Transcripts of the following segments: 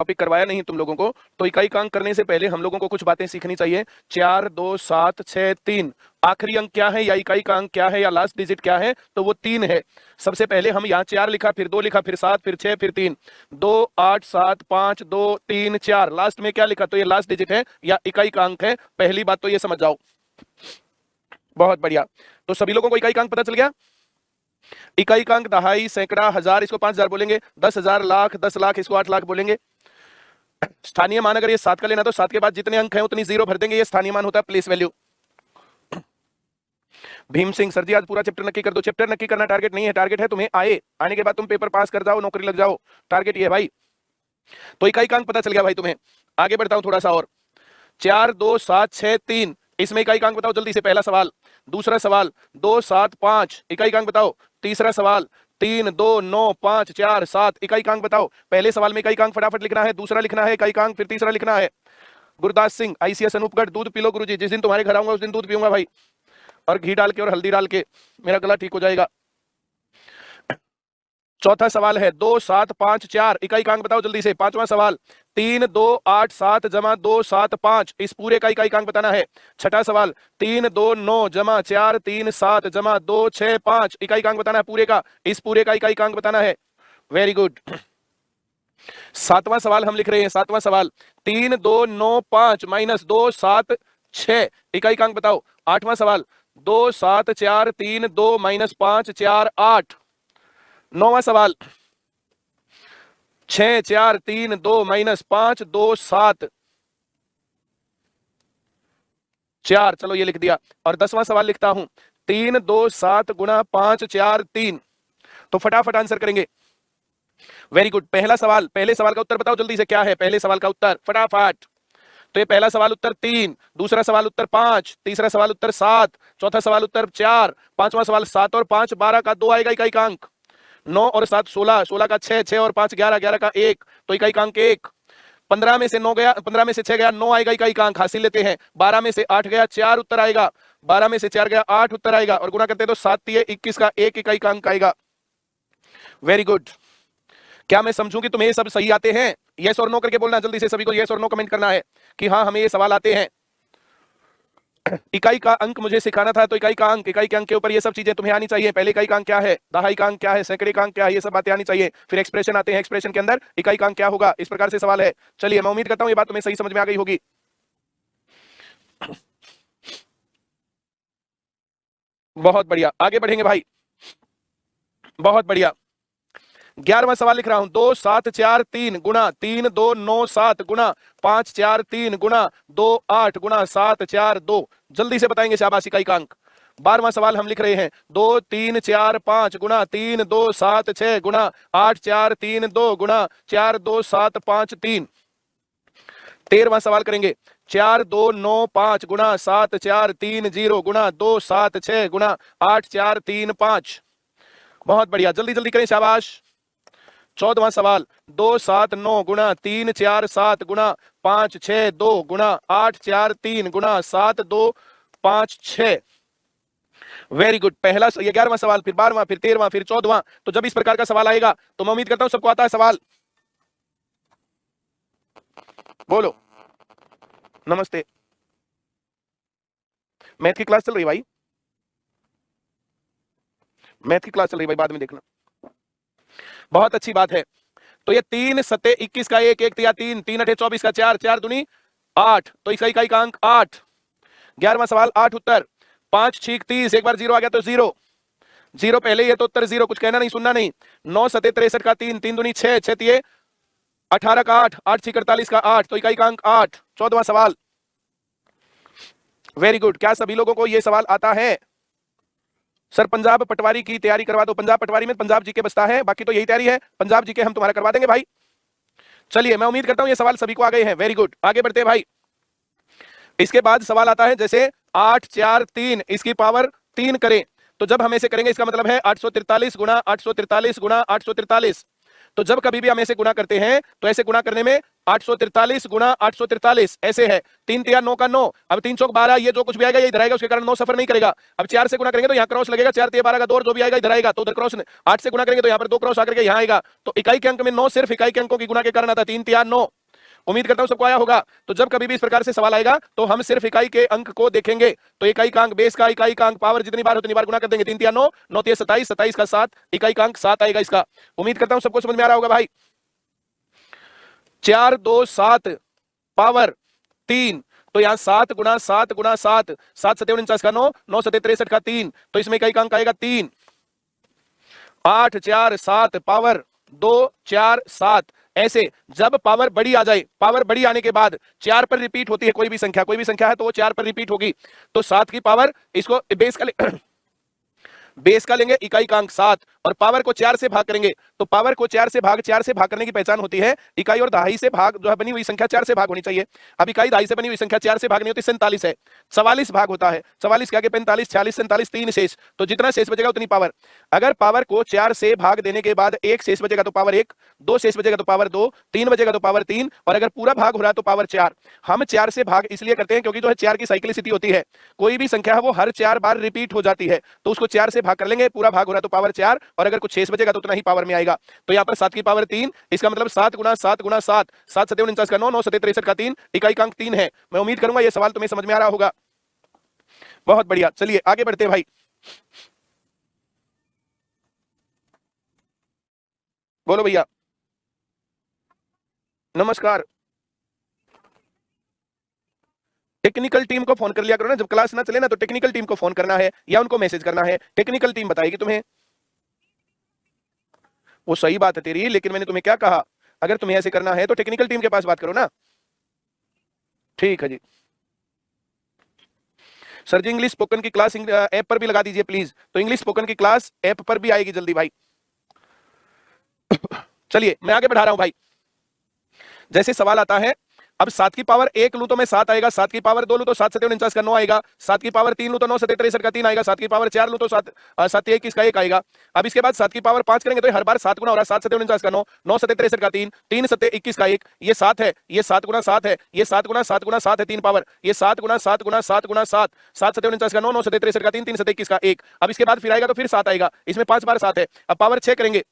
Topic करवाया नहीं तुम लोगों को, तो इकाई का अंक करने से पहले हम लोगों को कुछ बातें सीखनी चाहिए। 4 2 7 6 3 आखिरी अंक क्या है या इकाई का अंक क्या है या लास्ट डिजिट क्या है, तो वो 3 है। सबसे पहले हम यहाँ 4 लिखा, फिर 2 लिखा, फिर 7, फिर 6, फिर 3, 2 8 7 5 2 3 4, लास्ट में क्या लिखा, तो ये लास्ट डिजिट है या इकाई का अंक है। पहली बात तो ये समझ जाओ। बहुत बढ़िया, तो सभी लोगों को इकाई का अंक पता चल गया। इकाई का अंक दहाई, सैकड़ा, हजार, इसको 5000 बोलेंगे। 10,000, लाख, 10 लाख, इसको 8 लाख बोलेंगे। स्थानीय मान अगर ये 7 का लेना तो 7 के बाद जितने अंक हैं उतनी जीरो भर देंगे, ये स्थानीय मान होता है, place value. Bhim Singh, sir जी आज पूरा चैप्टर नक्की कर दो। चैप्टर नक्की करना टारगेट नहीं है, टारगेट है तुम्हें आने के बाद तुम पेपर पास कर जाओ, नौकरी लग जाओ, टारगेट ये है भाई। तो इकाई का अंक पता चल गया भाई तुम्हें। आगे बढ़ता हूं थोड़ा सा और। 4 2 7 6 3, इसमें इकाई का अंक बताओ जल्दी से। पहला सवाल। दूसरा सवाल 2 7 5, इकाई का अंक बताओ। तीसरा सवाल 3 2 9 5 4 7, इकाई का अंक बताओ। पहले सवाल में इकाई का अंक फटाफट लिखना है, दूसरा लिखना है इकाई का अंक, फिर तीसरा लिखना है। गुरदास सिंह, आईसीएस अनूपगढ़, दूध पी लो गुरुजी, जिस दिन तुम्हारे घर आऊंगा उस दिन दूध पीऊंगा भाई, और घी डाल के और हल्दी डाल के, मेरा गला ठीक हो जाएगा। चौथा सवाल है 2 7 5 4, इकाई का अंक बताओ जल्दी से। पांचवा सवाल 3 2 8 7 जमा 2 7 5, इस पूरे का इकाई का अंक बताना है। छठा सवाल 3 2 9 जमा 4 3 7 जमा 2 6 5, इकाई का अंक बताना है पूरे का, इस पूरे का इकाई का अंक बताना है। Very good. सातवां सवाल हम लिख रहे हैं, सातवां सवाल 3 2 9 5 माइनस 2 7 6, इकाई का अंक बताओ। आठवां सवाल 2 7 4 3 2 माइनस 5 4 8। नौवां सवाल 6 4 3 2 माइनस 5 2 7 4, चलो ये लिख दिया। और 10वां सवाल लिखता हूं 3 2 7 गुणा 5 4 3, तो फटाफट आंसर करेंगे। Very good. पहला सवाल, पहले सवाल का उत्तर बताओ जल्दी से, क्या है पहले सवाल का उत्तर फटाफट। तो ये पहला सवाल उत्तर 3, दूसरा सवाल उत्तर 5, तीसरा सवाल उत्तर 7, चौथा सवाल उत्तर 4, पांचवा सवाल 7 और 5 12 का 2 आएगा इकाई का अंक। 9 और 7 16, 16 का 6, 6 और 5 11, 11 का 1, तो इकाई का अंक 1। 15 में से 9 गया, 15 में से 6 गया, 9 आएगा इकाई का अंक, हासिल लेते हैं। 12 में से 8 गया, 4 उत्तर आएगा। 12 में से 4 गया, 8 उत्तर आएगा, और गुणा करते तो 7 3 21 का 1 इकाई का अंक आएगा। Very good. क्या मैं समझूं कि तुम्हें ये सब सही आते हैं? यस और नो करके बोलना जल्दी से, सभी को यस और नो कमेंट करना है कि हाँ हमें ये सवाल आते हैं। इकाई का अंक मुझे सिखाना था, तो इकाई का अंक, इकाई के अंक के ऊपर ये सब चीजें तुम्हें आनी चाहिए। पहले इकाई का अंक क्या है, दहाई का अंक क्या है, सैकड़े का अंक क्या है, ये सब बातें आनी चाहिए। फिर एक्सप्रेशन आते हैं, एक्सप्रेशन के अंदर इकाई का अंक क्या होगा, इस प्रकार से सवाल है। चलिए मैं उम्मीद करता हूं ये बात तुम्हें सही समझ में आ गई होगी। बहुत बढ़िया, आगे बढ़ेंगे भाई, बहुत बढ़िया। 11वां सवाल लिख रहा हूं 2 7 4 3 गुणा 3 2 9 7 गुणा 5 4 3 गुणा 2 8 गुणा 7 4 2, जल्दी से बताएंगे शाबाश इकाई का अंक। 12वां सवाल हम लिख रहे हैं 2 3 4 5 गुणा 3 2 7 6 गुणा 8 4 3 2 गुणा 4 2 7 5 3। 13वां सवाल करेंगे 4 2 9 5 गुणा 7 4 3 0 गुणा 2 7 6 गुणा 8 4 3 5। बहुत बढ़िया, जल्दी जल्दी करें शाबाश। 14वां सवाल 2 7 9 गुणा 3 4 7 गुणा 5 6 2 गुणा 8 4 3 गुणा 7 2 5 6। Very good. पहला ये 11वां सवाल, फिर 12वां, फिर 13वां, फिर 14वां। तो जब इस प्रकार का सवाल आएगा तो मैं उम्मीद करता हूं सबको आता है सवाल। बोलो नमस्ते। मैथ की क्लास चल रही भाई, मैथ की क्लास चल रही भाई, बाद में देखना। बहुत अच्छी बात है। तो ये 3 सते 21 का 1 1 तिया 3 3 अठे 24 का 4 4 दूनी 8, तो इसका इकाई का अंक 8। 11वां सवाल 8 उत्तर। 5 6 30, एक बार 0 आ गया तो 0, 0 पहले ही है तो उत्तर 0, कुछ कहना नहीं सुनना नहीं। 9 सते 63 का 3 3 दूनी 6 6 तिये 18 का 8 8 6 48 का 8, तो इकाई का अंक 8। 14वां सवाल। Very good. क्या सभी लोगों को यह सवाल आता है? सर पंजाब पटवारी की तैयारी करवा दो। पंजाब पटवारी में पंजाब जीके बचता है, बाकी तो यही तैयारी है। पंजाब जीके हम तुम्हारा करवा देंगे भाई। चलिए मैं उम्मीद करता हूं ये सवाल सभी को आ गए हैं। वेरी गुड, आगे बढ़ते हैं भाई। इसके बाद सवाल आता है जैसे 8 4 3, इसकी पावर 3 करें, तो जब हम ऐसे करेंगे इसका मतलब है 843 गुणा 843 गुणा 843। तो जब कभी भी हम ऐसे गुणा करते हैं तो ऐसे गुणा करने में 843 गुणा 843 ऐसे है, 3 तिया 9 का 9, अब 3 चौक 12, ये जो कुछ भी आएगा ये इधर आएगा, उसके कारण 9 सफर नहीं करेगा। अब 4 से गुणा करेंगे तो यहाँ क्रॉस लगेगा, 4 तिया 12 का 2, जो भी आएगा इधर आएगा तो उधर क्रॉस। 8 से गुणा करेंगे तो यहाँ पर 2 क्रॉस आकर के यहाँ आएगा। तो इकाई के अंक में 9 सिर्फ इकाई के अंकों की गुणा के कारण आता है, 3 तिया 9। उम्मीद करता हूं सबको आया होगा। तो जब कभी भी इस प्रकार से सवाल आएगा तो हम सिर्फ इकाई के अंक को देखेंगे। तो इकाई का अंक, बेस का इकाई का अंक, पावर जितनी बार हो उतनी बार गुणा कर देंगे। 3 तिया 9, 9 तिया 27, 27 का 7, इकाई का अंक 7 आएगा इसका। उम्मीद करता हूं सबको समझ में आ रहा होगा भाई। 4 2 7 पावर 3, तो यहां 7 गुणा 7 गुणा 7, 7 7 49 का 9, 9 7 63 का 3, तो इसमें इकाई का अंक आएगा 3। 8 4 7 पावर 2 4 7, ऐसे जब पावर बड़ी आ जाए, पावर बड़ी आने के बाद 4 पर रिपीट होती है कोई भी संख्या है तो वो 4 पर रिपीट होगी। तो 7 की पावर, इसको बेस का लेंगे, इकाई का अंक 7, और पावर को 4 से भाग करेंगे। तो पावर को 4 से भाग करने की पहचान होती है इकाई और दहाई से भाग, जो है बनी हुई संख्या 4 से भाग होनी चाहिए। अब इकाई दहाई से बनी हुई संख्या 4 से भाग नहीं होती, 47 है, 44 भाग होता है, 44 के आगे 45, 46, 47, 3 शेष, तो जितना शेष बचेगा उतनी पावर। अगर पावर को 4 से भाग देने के बाद 1 शेष बचेगा तो पावर 1, 2 शेष बचेगा तो पावर 2, 3 बचेगा तो पावर 3, और अगर पूरा भाग हो रहा है तो पावर 4। हम 4 से भाग इसलिए करते हैं क्योंकि जो है 4 की साइक्लिसिटी होती है, कोई भी संख्या है वो हर 4 बार रिपीट हो जाती है, तो उसको 4 से भाग कर लेंगे, पूरा भाग हो रहा है तो पावर 4, और अगर कुछ शेष बचेगा तो उतना ही पावर में आएगा। तो यहाँ पर 7 की पावर 3, इसका मतलब 7 गुणा 7 गुणा 7, 7 7 49 का 9, 9 7 63 का 3, इकाई का अंक 3 है। मैं उम्मीद करूंगा ये सवाल तुम्हें समझ में आ रहा होगा। बहुत बढ़िया, चलिए आगे बढ़ते हैं भाई। बोलो भैया। नमस्कार। टेक्निकल टीम को फोन कर लिया करो ना, जब क्लास ना चले ना तो टेक्निकल टीम को फोन करना है या उनको मैसेज करना है, टेक्निकल टीम बताएगी तुम्हें। वो सही बात है तेरी, लेकिन मैंने तुम्हें क्या कहा, अगर तुम्हें ऐसे करना है तो टेक्निकल टीम के पास बात करो ना। ठीक है जी। सर जी इंग्लिश स्पोकन की क्लास ऐप पर भी लगा दीजिए प्लीज। तो इंग्लिश स्पोकन की क्लास ऐप पर भी आएगी जल्दी भाई। चलिए मैं आगे बढ़ा रहा हूं भाई। जैसे सवाल आता है, अब 7 की पावर 1 लूं तो मैं 7 आएगा, 7 की पावर 2 लूं तो 7 7 49 का 9 आएगा, 7 की पावर 3 लूं तो 9 7 63 का 3 आएगा, 7 की पावर 4 लूं तो 7 7 21 का 1 आएगा। अब इसके बाद 7 की पावर 5 करेंगे तो हर बार 7 गुना हो रहा है, 7 7 49 का 9, 9 7 63 का 3, 3 7 21 का 1, ये 7 है, ये 7 गुना 7 है, ये 7 गुना 7 गुना 7 है 3 पावर, ये 7 गुना 7 गुना 7 गुना 7, 7 7 49 का 9, 9 7 63 का 3, 3 7 21 का 1। अब इसके बाद फिर आएगा तो फिर 7 आएगा, इसमें 5 बार 7 है। अब पावर 6 करेंगे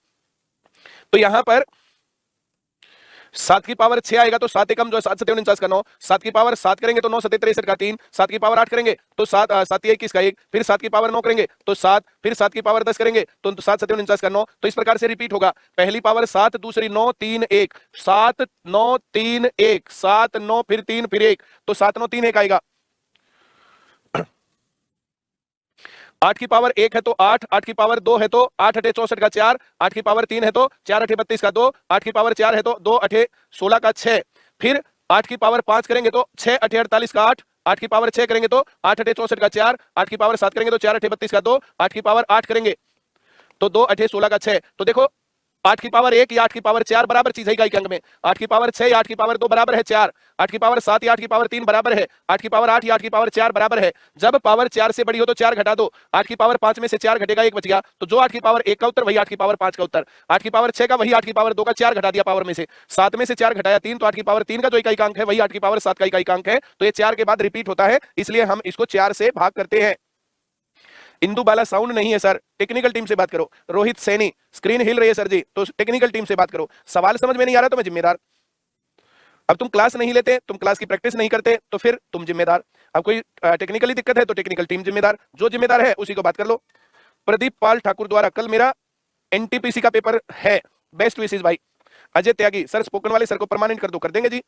तो यहां पर 7 की पावर 6 आएगा तो 7 एकम जो है 7 7 49 का 9, 7 की पावर 7 करेंगे तो 9 7 63 का 3, 7 की पावर 8 करेंगे तो 7 7 21 का 1, फिर 7 की पावर 9 करेंगे तो 7, फिर 7 की पावर 10 करेंगे तो 7 7 49 का 9। तो इस प्रकार से रिपीट होगा, पहली पावर 7, दूसरी 9 3 1, 7 9 3 1, 7 9 फिर 3 फिर 1, तो 7 9 3 1 आएगा। 8 की पावर 1 है तो 8, 8 की पावर 2 है तो 8 अठे 64 का 4, 8 की पावर 3 है तो 4 अठे 32 का 2, 8 की पावर 4 है तो 2 अठे 16 का 6, फिर 8 की पावर 5 करेंगे तो 6 अठे 48 का 8, 8 की पावर 6 करेंगे तो 8 अठे 64 का 4, 8 की पावर 7 करेंगे तो 4 अठे 32 का 2, 8 की पावर 8 करेंगे तो 2 अठे 16 का 6। तो देखो 8 की पावर 1 या 8 की पावर 4 बराबर चीज है इकाई के अंक में, 8 की पावर 6 या 8 की पावर 2 बराबर है 4, 8 की पावर 7 या 8 की पावर 3 बराबर है, 8 की पावर 8 या 8 की पावर 4 बराबर है। जब पावर 4 से बड़ी हो तो 4 घटा दो, 8 की पावर 5 में से 4 घटेगा 1 बच गया, तो जो 8 की पावर 1 का उत्तर वही 8 की पावर 5 का उत्तर, 8 की पावर 6 का वही 8 की पावर 2 का, 4 घटा दिया पावर में से, 7 में से 4 घटाया 3, तो 8 की पावर 3 का जो इकाई का अंक है वही 8 की पावर 7 का इकाई का अंक है। तो ये 4 के बाद रिपीट होता है, इसलिए हम इसको 4 से भाग करते हैं। इंदु बाला साउंड नहीं है सर, टेक्निकल टीम से बात करो। रोहित सैनी, स्क्रीन हिल रही है सर जी, तो टेक्निकल टीम से बात करो। सवाल समझ में नहीं आ रहा तो मैं जिम्मेदार। अब तुम क्लास नहीं लेते, तुम क्लास की प्रैक्टिस नहीं करते तो फिर तुम जिम्मेदार। अब कोई टेक्निकली दिक्कत है तो टेक्निकल टीम जिम्मेदार, जो जिम्मेदार है उसी को बात कर लो। प्रदीप पाल ठाकुर द्वारा कल मेरा एनटीपीसी का पेपर है, बेस्ट विशेष भाई। अजय त्यागी, सर स्पोकन वाले सर को परमानेंट कर दो, कर देंगे जी।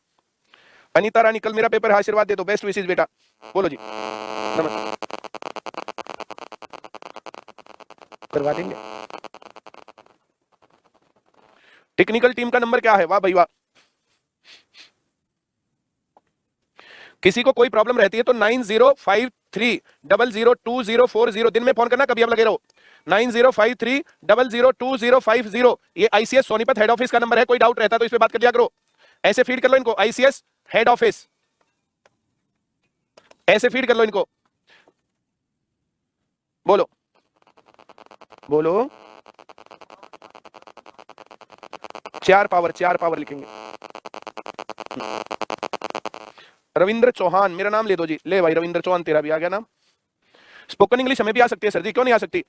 अनीता रानी, कल मेरा पेपर है, आशीर्वाद दे दो, बेस्ट विशेष बेटा। बोलो जी। नमस्कार, करवा देंगे। टेक्निकल टीम का नंबर क्या है? वाह भाई वाह। किसी को कोई प्रॉब्लम रहती है तो 9053002040 दिन में फोन करना, कभी आप लगे रहो। 9053002050, ये आईसीएस सोनीपत हेड ऑफिस का नंबर है। कोई डाउट रहता तो इस पे बात कर लिया करो। ऐसे फीड कर लो इनको, आईसीएस हेड ऑफिस, ऐसे फीड कर लो इनको। बोलो बोलो। चार पावर लिखेंगे। रविंद्र चौहान, मेरा नाम ले दो जी। ले भाई रविंद्र चौहान, तेरा भी आ गया नाम। स्पोकन इंग्लिश हमें भी आ सकती है सर जी, क्यों नहीं आ सकती?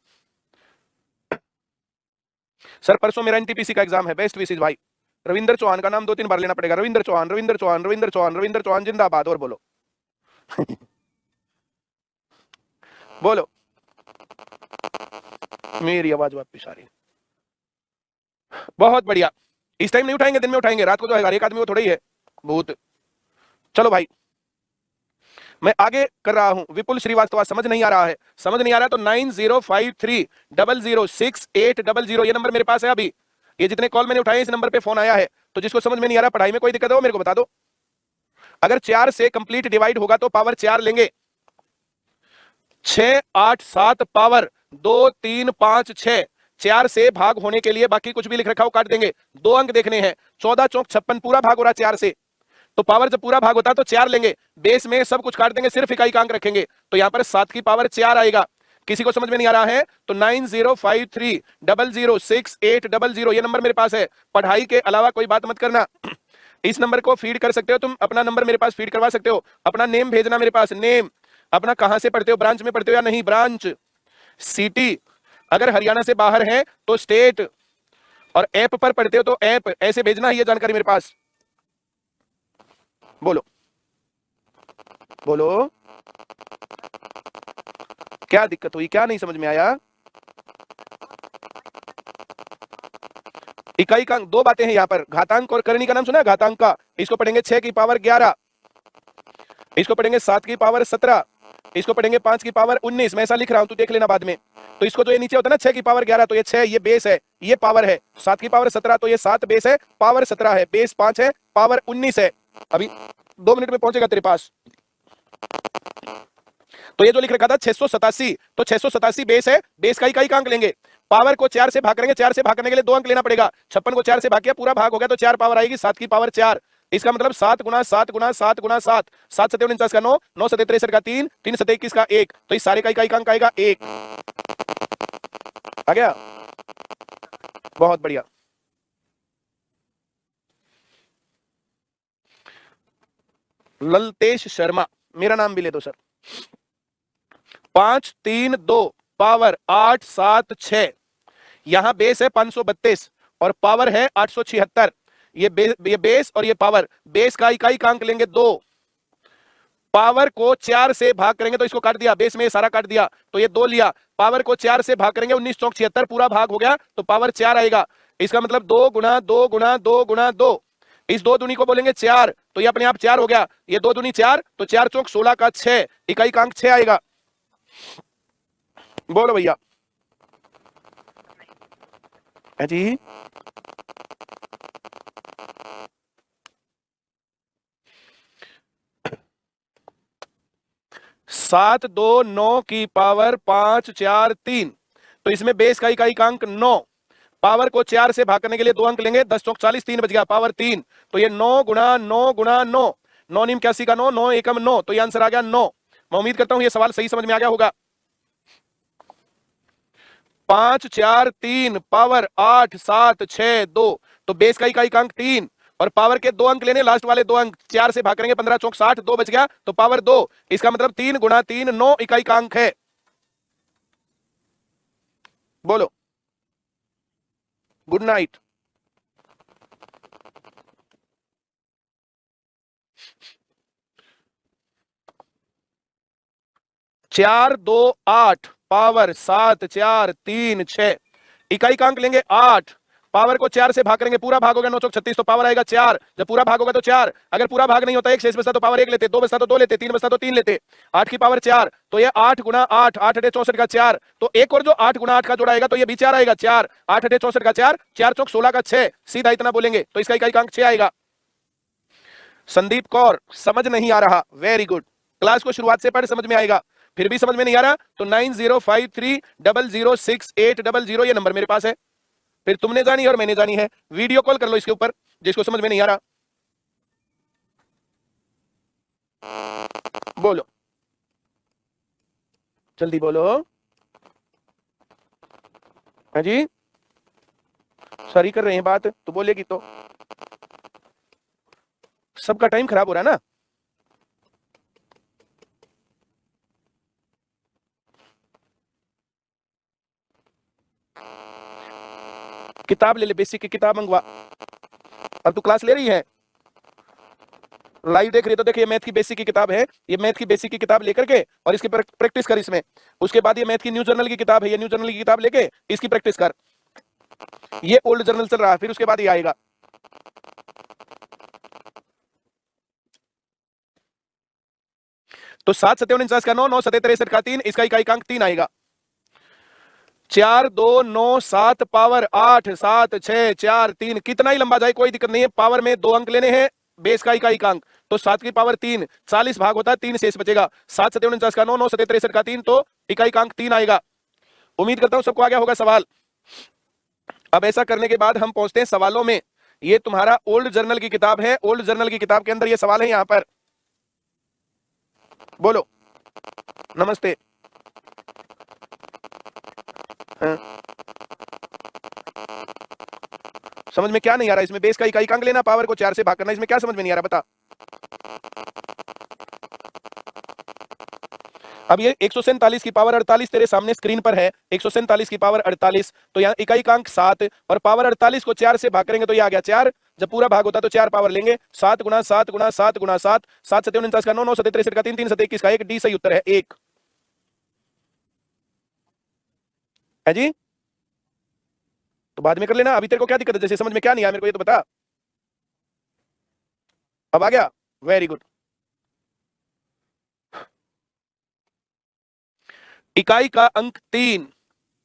सर परसों मेरा एनटीपीसी का एग्जाम है, बेस्ट विशेष भाई। रविंद्र चौहान का नाम 2-3 बार लेना पड़ेगा। रविंद्र चौहान, रविंद्र चौहान, रविंद्र चौहान, रविंद्र चौहान जिंदाबाद। और बोलो बोलो। मेरी आवाज वापस आ रही है, बहुत बढ़िया। इस टाइम नहीं उठाएंगे, दिन में उठाएंगे, रात को तो एक आदमी वो थोड़ा ही है भूत। चलो भाई मैं आगे कर रहा हूं। विपुल श्रीवास्तव, समझ नहीं आ रहा है? समझ नहीं आ रहा तो 9053006800 ये नंबर मेरे पास है अभी। ये जितने कॉल मैंने उठाए इस नंबर पे फोन आया है। तो जिसको समझ में नहीं आ रहा, पढ़ाई में कोई दिक्कत हो मेरे को बता दो। अगर 4 से कंप्लीट डिवाइड होगा तो पावर 4 लेंगे। 6 8 7 पावर 2 3 5 6। 4 से भाग होने के लिए बाकी कुछ भी लिख रखा हो काट देंगे। 2 अंक देखने हैं। 14 चौक 56 पूरा भाग हो रहा 4 से। तो पावर जब पूरा भाग होता है तो 4 लेंगे। बेस में सब कुछ काट देंगे, सिर्फ इकाई का अंक रखेंगे। तो यहां पर 7 की पावर 4 आएगा। किसी को समझ में नहीं आ रहा है तो 9053006800 ये नंबर मेरे पास है। पढ़ाई के अलावा कोई बात मत करना। इस नंबर को फीड कर सकते हो तुम, अपना नंबर मेरे पास फीड करवा सकते हो। अपना नेम भेजना मेरे पास, नेम अपना, कहां से पढ़ते हो, ब्रांच में पढ़ते हो या नहीं, ब्रांच, सिटी, अगर हरियाणा से बाहर है तो स्टेट, और ऐप पर पढ़ते हो तो ऐप, ऐसे भेजना है ये जानकारी मेरे पास। बोलो बोलो, क्या दिक्कत हुई, क्या नहीं समझ में आया? इकाई का अंक, दो बातें हैं यहां पर, घातांक और करणी का नाम सुना है? घातांक का इसको पढ़ेंगे 6 की पावर 11, इसको पढ़ेंगे 7 की पावर 17, इसको पढ़ेंगे 5 की पावर 19। मैं ऐसा लिख रहा हूं, तू देख लेना बाद में। तो इसको जो ये नीचे होता है ना 6 की पावर 11, तो ये 6 ये बेस है, ये पावर है। 7 की पावर 17 तो ये 7 बेस है, पावर 17 है, बेस 5 है, पावर 19 है। अभी 2 मिनट में पहुंचेगा तेरे पास। तो ये जो लिख रखा था 687, तो 687 बेस है, बेस का इकाई का अंक लेंगे। पावर को 4 से भाग करेंगे, 4 से भाग करने के लिए 2 अंक लेना पड़ेगा। 56 को 4 से भाग किया, पूरा भाग हो गया तो 4 पावर आएगी, 7 की पावर 4। इसका मतलब 7 गुना 7 गुना 7 गुना 7, 7 7 49 का 9, 9 7 63 का 3, 3 7 21 का 1। तो इस सारे का इकाई का अंक आएगा 1। आ गया? बहुत बढ़िया। ललतेश शर्मा, मेरा नाम भी ले दो सर। 5 3 2 पावर 8 7 6। यहां बेस है 532 और पावर है 876। ये बेस और ये पावर। बेस का इकाई का अंक लेंगे 2, पावर को 4 से भाग करेंगे तो इसको काट दिया, बेस में सारा काट दिया तो ये 2 लिया। पावर को 4 से भाग करेंगे, 19 चौक 76 पूरा भाग हो गया तो पावर 4 आएगा। इसका मतलब 2 गुना 2 गुना 2 गुना 2, इस 2 दूनी को बोलेंगे 4, तो ये अपने आप 4 हो गया। ये 2 दूनी 4, तो 4 चौक 16 का 6, इकाई का अंक 6 आएगा। बोलो भैया जी। 7 2 9 की पावर 5 4 3, तो इसमें बेस का इकाई का अंक 9। पावर को 4 से भाग करने के लिए 2 अंक लेंगे, 10 चौक 40, 3 बच गया, पावर 3। तो ये 9 गुना 9 गुना 9, 9 नीम 81 का 9, 9 एकम 9, तो ये आंसर आ गया 9। मैं उम्मीद करता हूं ये सवाल सही समझ में आ गया होगा। 5 4 3 पावर 8 7 6 2, तो बेस का इकाई का अंक 3 और पावर के 2 अंक लेने, लास्ट वाले 2 अंक 4 से भाग करेंगे, 15 चौक 60, 2 बच गया तो पावर 2। इसका मतलब 3 गुना 3 9 इकाई का अंक है। बोलो गुड नाइट। 4 2 8 पावर 7 4 3 6, इकाई का अंक लेंगे 8। पावर को 4 से भाग करेंगे, पूरा भाग होगा 9 चौक 36, तो पावर आएगा 4। जब पूरा भाग होगा तो 4, अगर पूरा भाग नहीं होता, एक शेष बचता तो पावर 1 लेते, 2 बचता तो 2 लेते, 3 बचता तो 3 लेते। 8 की पावर 4, तो ये 8 गुना 8, 8 8 64 का 4, तो एक और जो 8 गुना 8 का जोड़ा आएगा तो ये भी 4 आएगा, 4 8 8 64 का 4, 4 चौक 16 का 6, सीधा इतना बोलेंगे तो इसका इकाई का अंक 6 आएगा। संदीप कौर, समझ नहीं आ रहा, वेरी गुड। क्लास को शुरुआत से पढ़, समझ में आएगा। फिर भी समझ में नहीं आ रहा तो 9053006800 ये नंबर मेरे पास है। फिर तुमने जानी है और मैंने जानी है, वीडियो कॉल कर लो इसके ऊपर जिसको समझ में नहीं आ रहा। बोलो जल्दी बोलो। हाँ जी, सर ही कर रहे हैं बात तो बोलेगी तो सबका टाइम खराब हो रहा है ना। किताब ले ले, बेसिक की किताब मंगवा। अब तू क्लास ले रही है, लाइव देख रही है तो देखिए मैथ की बेसिक की किताब है, ये मैथ की बेसिक की किताब लेकर के और इसकी प्रैक्टिस कर इसमें। उसके बाद ये मैथ की न्यू जर्नल की किताब है, ये न्यू जर्नल की किताब लेके इसकी प्रैक्टिस कर। ये ओल्ड जर्नल चल रहा है, फिर उसके बाद ये आएगा। तो 7 सत्ते 49 का 9, 9 सत्ते 63 का 3, इसका इकाई अंक 3 आएगा। 4 2 9 7 पावर 8 7 6 4 3, कितना ही लंबा जाए कोई दिक्कत नहीं है, पावर में 2 अंक लेने हैं, बेस का इकाई अंक। तो 7 की पावर 3 40 भाग होता है, 3 शेष बचेगा। 7 सत्ते 49 का 9, 9 सत्ते 63 का 3, तो इकाई अंक 3 आएगा। उम्मीद करता हूं सबको आ गया होगा सवाल। अब ऐसा करने के बाद हम पहुंचते हैं सवालों में। ये तुम्हारा ओल्ड जर्नल की किताब है, ओल्ड जर्नल की किताब के अंदर ये सवाल है। यहां पर बोलो नमस्ते। हाँ। समझ में क्या नहीं आ रहा इसमें? बेस का इकाई अंक लेना, पावर को 4 से भाग करना, इसमें क्या समझ में नहीं आ रहा बता। अब ये 147 की पावर 48 तेरे सामने स्क्रीन पर है, 147 की पावर 48, तो यहाँ इकाई अंक 7 और पावर 48 को 4 से भाग करेंगे तो ये आ गया 4। जब पूरा भाग होता तो 4 पावर लेंगे, 7 गुणा 7 गुणा 7 गुणा 7, 7 सत्ते 49 का 9, 9 सत्ते 63 का 3, 3 सत्ते 21 का 1, डी सही उत्तर है 1 है जी। तो बाद में कर लेना, अभी तेरे को क्या दिक्कत है? जैसे समझ में क्या नहीं आया मेरे को ये तो बता। अब आ गया, वेरी गुड। इकाई का अंक 3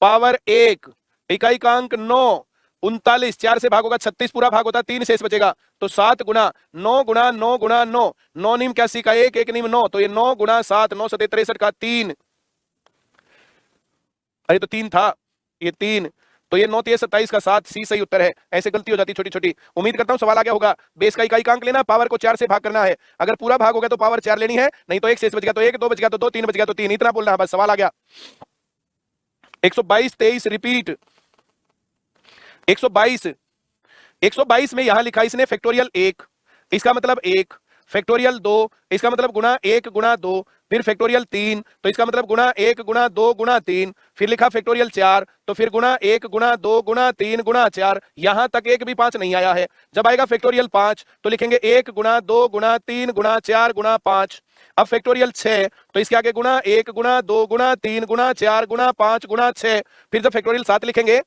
पावर 1, इकाई का अंक 9 39, 4 से भाग होगा 36, पूरा भाग होता 3 शेष बचेगा। तो 7 गुणा 9 गुणा 9 गुणा 9, 9 नीम 81 का 1, 1 नीम 9, तो ये 9 गुणा 7, 9 सत्ते 63 का 3, अरे तो 3 था, ये 3, तो ये 9 27 का 7, सी सही उत्तर है। ऐसे गलती हो जाती छोटी छोटी। उम्मीद करता हूं सवाल आ गया होगा। बेस का इकाई अंक लेना, पावर को 4 से भाग करना है, अगर पूरा भाग हो गया तो पावर 4 लेनी है, नहीं तो 1 शेष बच गया तो 1, 2 बच गया तो 2, 3 बच गया तो 3, इतना बोलना है बस, सवाल आ गया। 122 23 रिपीट, 122 122 में यहां लिखा इसने फैक्टोरियल 1, इसका मतलब 1, फैक्टोरियल 2, इसका मतलब गुणा 1 गुणा 2, फिर फैक्टोरियल 3, तो इसका मतलब गुणा 1 गुणा 2 गुणा 3, फिर लिखा फैक्टोरियल 4, तो फिर गुणा 1 गुणा 2 गुणा 3 गुणा 4, यहां तक एक भी 5 नहीं आया है। जब आएगा फैक्टोरियल 5 तो लिखेंगे 1 गुणा 2 गुणा 3 गुणा 4 गुणा 5। अब फैक्टोरियल 6, तो इसके आगे गुणा 1 गुणा 2 गुणा 3 गुणा 4 गुणा 5 गुणा 6, फिर जब फैक्टोरियल 7 लिखेंगे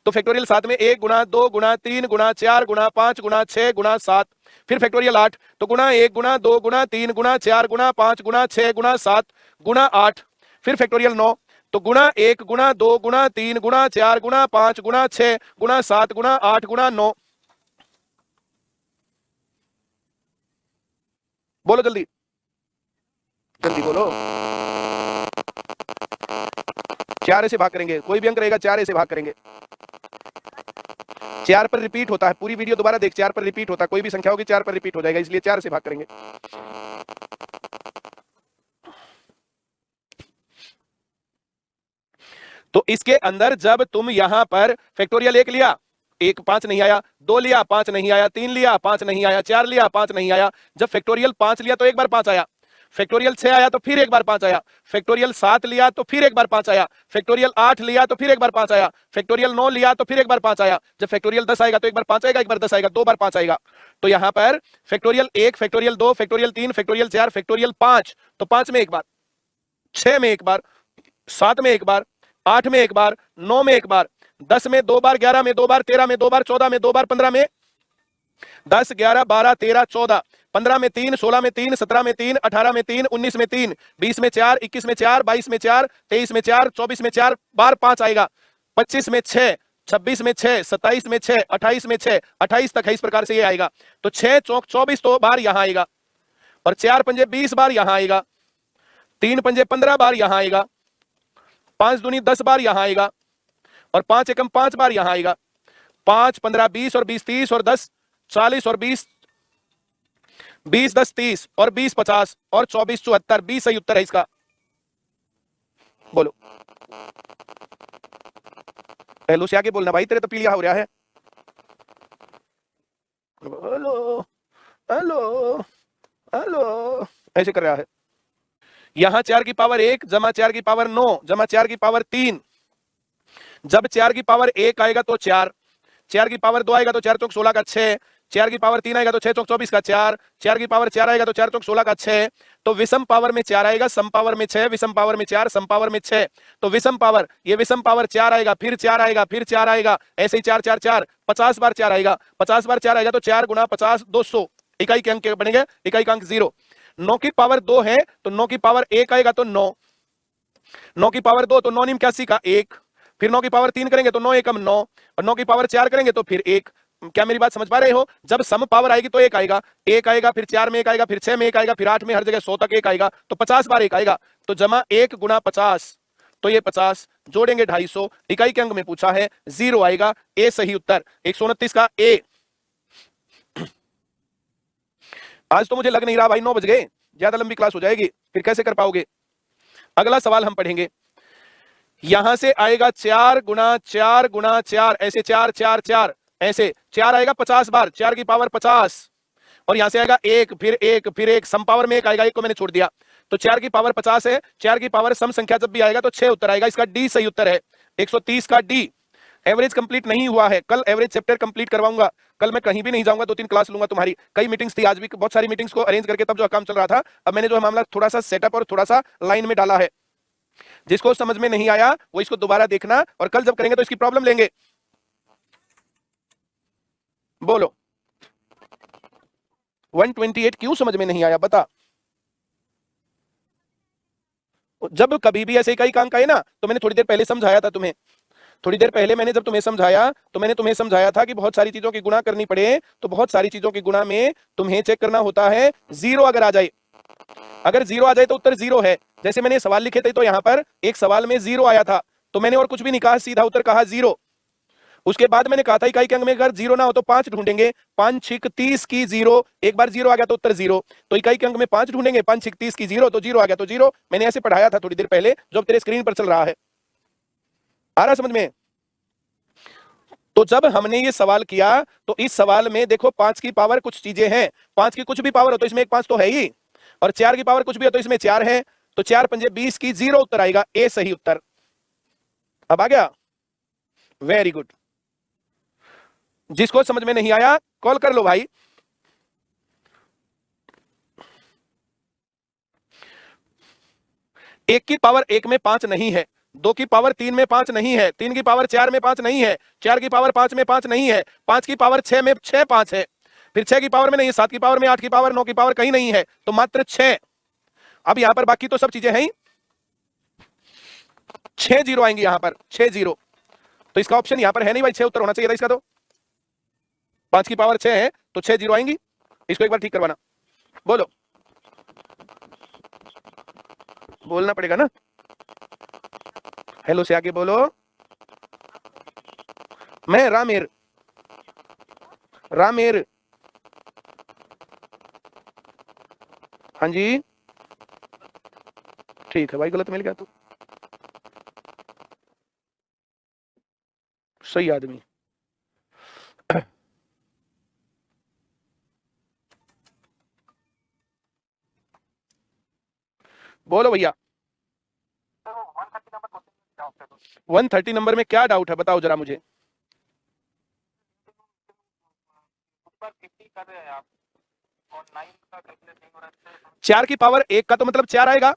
तो फैक्टोरियल 7 में 1 गुणा 2 गुणा 3 गुणा 4 गुणा 5 गुणा 6 गुणा 7, फिर फैक्टोरियल 8, तो गुणा 1 गुणा 2 गुणा 3 गुणा 4 गुणा 5 गुणा 6 गुणा 7 गुणा 8, फिर फैक्टोरियल 9, तो गुणा 1 गुणा 2 गुणा 3 गुणा 4 गुणा 5 गुणा 6 गुणा 7 गुणा 8 गुणा 9। बोलो जल्दी जल्दी बोलो। 4 से भाग करेंगे, कोई भी अंक रहेगा 4 से भाग करेंगे। 4 पर रिपीट होता है, पूरी वीडियो दोबारा देख, 4 पर रिपीट होता है, कोई भी संख्या होगी 4 पर रिपीट हो जाएगा, इसलिए 4 से भाग करेंगे। तो इसके अंदर जब तुम यहां पर फैक्टोरियल 1 लिया, 1 5 नहीं आया, 2 लिया 5 नहीं आया, 3 लिया 5 नहीं आया, 4 लिया 5 नहीं आया, जब फैक्टोरियल 5 लिया तो एक बार 5 आया, फैक्टोरियल 6 आया तो फिर एक बार 5 आया, फैक्टोरियल 7 लिया तो फिर एक बार 5 आया, फैक्टोरियल 8 लिया तो फिर एक बार 5 आया, फैक्टोरियल 9 लिया तो फिर एक बार 5 आया, जब फैक्टोरियल 10 आएगा तो एक बार 5 आएगा, एक बार 10 आएगा, 2 बार 5 आएगा। तो यहां पर factorial 1, factorial 2, factorial 3, factorial 4, factorial 5, तो 5 में एक बार, 6 में एक बार, 7 में एक बार, 8 में एक बार, 9 में एक बार, 10 में 2 बार, 11 में 2 बार, 13 में 2 बार, 14 में 2 बार, 15 में 10 11 12 13 14, 15 में 3, 16 में 3, 17 में 3, 18 में 3, 19 में 3, 20 में 4, 21 में 4, 22 में 4, 23 में 4, 24 में 4 बार 5 आएगा, 25 में 6, 26 में 6, 27 में 6, 28 में 6, 28 तक है, इस प्रकार से ये आएगा। तो 6 चौक 24 तो बार यहां आएगा, और 4 पंजे 20 बार यहां आएगा, 3 पंजे 15 बार यहां आएगा, 5 दूनी 10 बार यहां आएगा, और 5 एकम 5 बार यहां आएगा, 5 15 20 और 20 30 और 10 40 और 20 20 10 30 और 20 50 और 24 74, 20 सही उत्तर है इसका। बोलो हेलो से आगे बोलना भाई, तेरे तो पीलिया हो रहा है। हेलो हेलो हेलो, ऐसे कर रहा है। यहां 4 की पावर 1 जमा 4 की पावर 9 जमा 4 की पावर 3, जब 4 की पावर 1 आएगा तो 4, 4 की पावर 2 आएगा तो 4 चौक 16 का 6, 4 की पावर 3 आएगा तो 6 चौक 24 का 4, 4 की पावर 4 आएगा तो 4 चौक 16 का 6। तो विषम पावर में 4 आएगा, सम पावर में 6, विषम पावर में 4, सम पावर में 6। तो विषम पावर, ये विषम पावर 4 आएगा, फिर 4 आएगा, फिर 4 आएगा, ऐसे ही 4 4 4 50 बार 4 आएगा, 50 बार 4 आएगा तो 4 गुना 50 200, इकाई के अंक बनेंगे, इकाई का अंक 0। 9 की पावर 2 है तो 9 की पावर 1 आएगा तो 9, 9 की पावर 2 तो 9 निम 81 का 1, फिर 9 की पावर 3 करेंगे तो 9 एकम 9, और 9 की पावर 4 करेंगे तो फिर 1। क्या मेरी बात समझ पा रहे हो? जब सम पावर आएगी तो 1 आएगा, 1 आएगा, फिर 4 में 1 आएगा, फिर 6 में 1 आएगा, फिर 8 में, हर जगह 100 तक 1 आएगा, तो 50 बार 1 आएगा। तो जमा 1 गुना 50, तो ये 50 जोड़ेंगे 250, इकाई के अंक में पूछा है, 0 आएगा। ए सही उत्तर, 129 का ए। आज तो मुझे लग नहीं रहा भाई 9 बज गए, ज्यादा लंबी क्लास हो जाएगी, फिर कैसे कर पाओगे। अगला सवाल हम पढ़ेंगे, यहां से आएगा 4 गुना 4 गुना 4, ऐसे 4 4 4, ऐसे 4 आएगा 50 बार, 4 की पावर 50, और यहां से आएगा 1 फिर 1 फिर 1, सम पावर में 1 आएगा, 1 को मैंने छोड़ दिया, तो 4 की पावर 50 है, 4 की पावर सम संख्या जब भी आएगा तो 6 उत्तर आएगा, इसका डी सही उत्तर है, 130 का डी। एवरेज कंप्लीट नहीं हुआ है, कल एवरेज चैप्टर कंप्लीट करवाऊंगा, कल मैं कहीं भी नहीं जाऊंगा, 2-3 क्लास लूंगा तुम्हारी, कई मीटिंग्स थी आज भी, बहुत सारी मीटिंग्स को अरेंज करके तब जो काम चल रहा था, अब मैंने जो मामला थोड़ा सा सेटअप और थोड़ा सा लाइन में डाला है। जिसको समझ में नहीं आया वो इसको दोबारा देखना, और कल जब करेंगे तो इसकी प्रॉब्लम लेंगे। बोलो 128 क्यों समझ में नहीं आया, बता। जब कभी भी ऐसे इकाई का अंक आए ना, तो मैंने थोड़ी देर पहले समझाया था तुम्हें, थोड़ी देर पहले मैंने जब तुम्हें समझाया तो मैंने तुम्हें समझाया था कि बहुत सारी चीजों की गुणा करनी पड़े, तो बहुत सारी चीजों की गुणा में तुम्हें चेक करना होता है 0 अगर आ जाए, अगर 0 आ जाए तो उत्तर 0 है। जैसे मैंने सवाल लिखे थे तो यहां पर एक सवाल में 0 आया था, तो मैंने और कुछ भी नहीं कहा, सीधा उत्तर कहा 0। उसके बाद मैंने कहा था इकाई के अंक में अगर 0 ना हो तो 5 ढूंढेंगे, 5 6 30 की 0, एक बार 0 आ गया तो उत्तर 0, तो इकाई के अंक में 5 ढूंढेंगे, 5 6 30 की 0, तो 0 आ गया तो 0। मैंने ऐसे पढ़ाया था थोड़ी देर पहले, जो अब तेरे स्क्रीन पर चल रहा है, आ रहा समझ में। तो जब हमने ये सवाल किया तो इस सवाल में देखो 5 की पावर कुछ चीजें हैं, 5 की कुछ भी पावर हो तो इसमें एक 5 तो है ही, और 4 की पावर कुछ भी हो तो इसमें 4 है, तो 4 पंजे 20 की 0 उत्तर आएगा, ए सही उत्तर। अब आ गया, वेरी गुड। जिसको समझ में नहीं आया कॉल कर लो भाई। एक की पावर 1 में 5 नहीं है, 2 की पावर 3 में 5 नहीं है, 3 की पावर 4 में 5 नहीं है, 4 की पावर 5 में 5 नहीं है, 5 की पावर 6 में 6 5 है, फिर 6 की पावर में नहीं है, 7 की पावर में, 8 की पावर, 9 की पावर कहीं नहीं है, तो मात्र 6। अब यहां पर बाकी तो सब चीजें हैं, 6 जीरो आएंगी यहां पर, 6 जीरो, तो इसका ऑप्शन यहां पर है नहीं भाई, 6 उत्तर होना चाहिए था इसका। तो 5 की पावर 6 है तो 6 जीरो आएंगी, इसको एक बार ठीक करवाना। बोलो, बोलना पड़ेगा ना, हेलो से आगे बोलो। मैं रामेर, रामेर, हाँ जी ठीक है भाई, गलत मिल गया तो सही आदमी। बोलो भैया 130 नंबर में क्या डाउट है, बताओ जरा मुझे। चार की पावर 1 का तो मतलब 4 आएगा,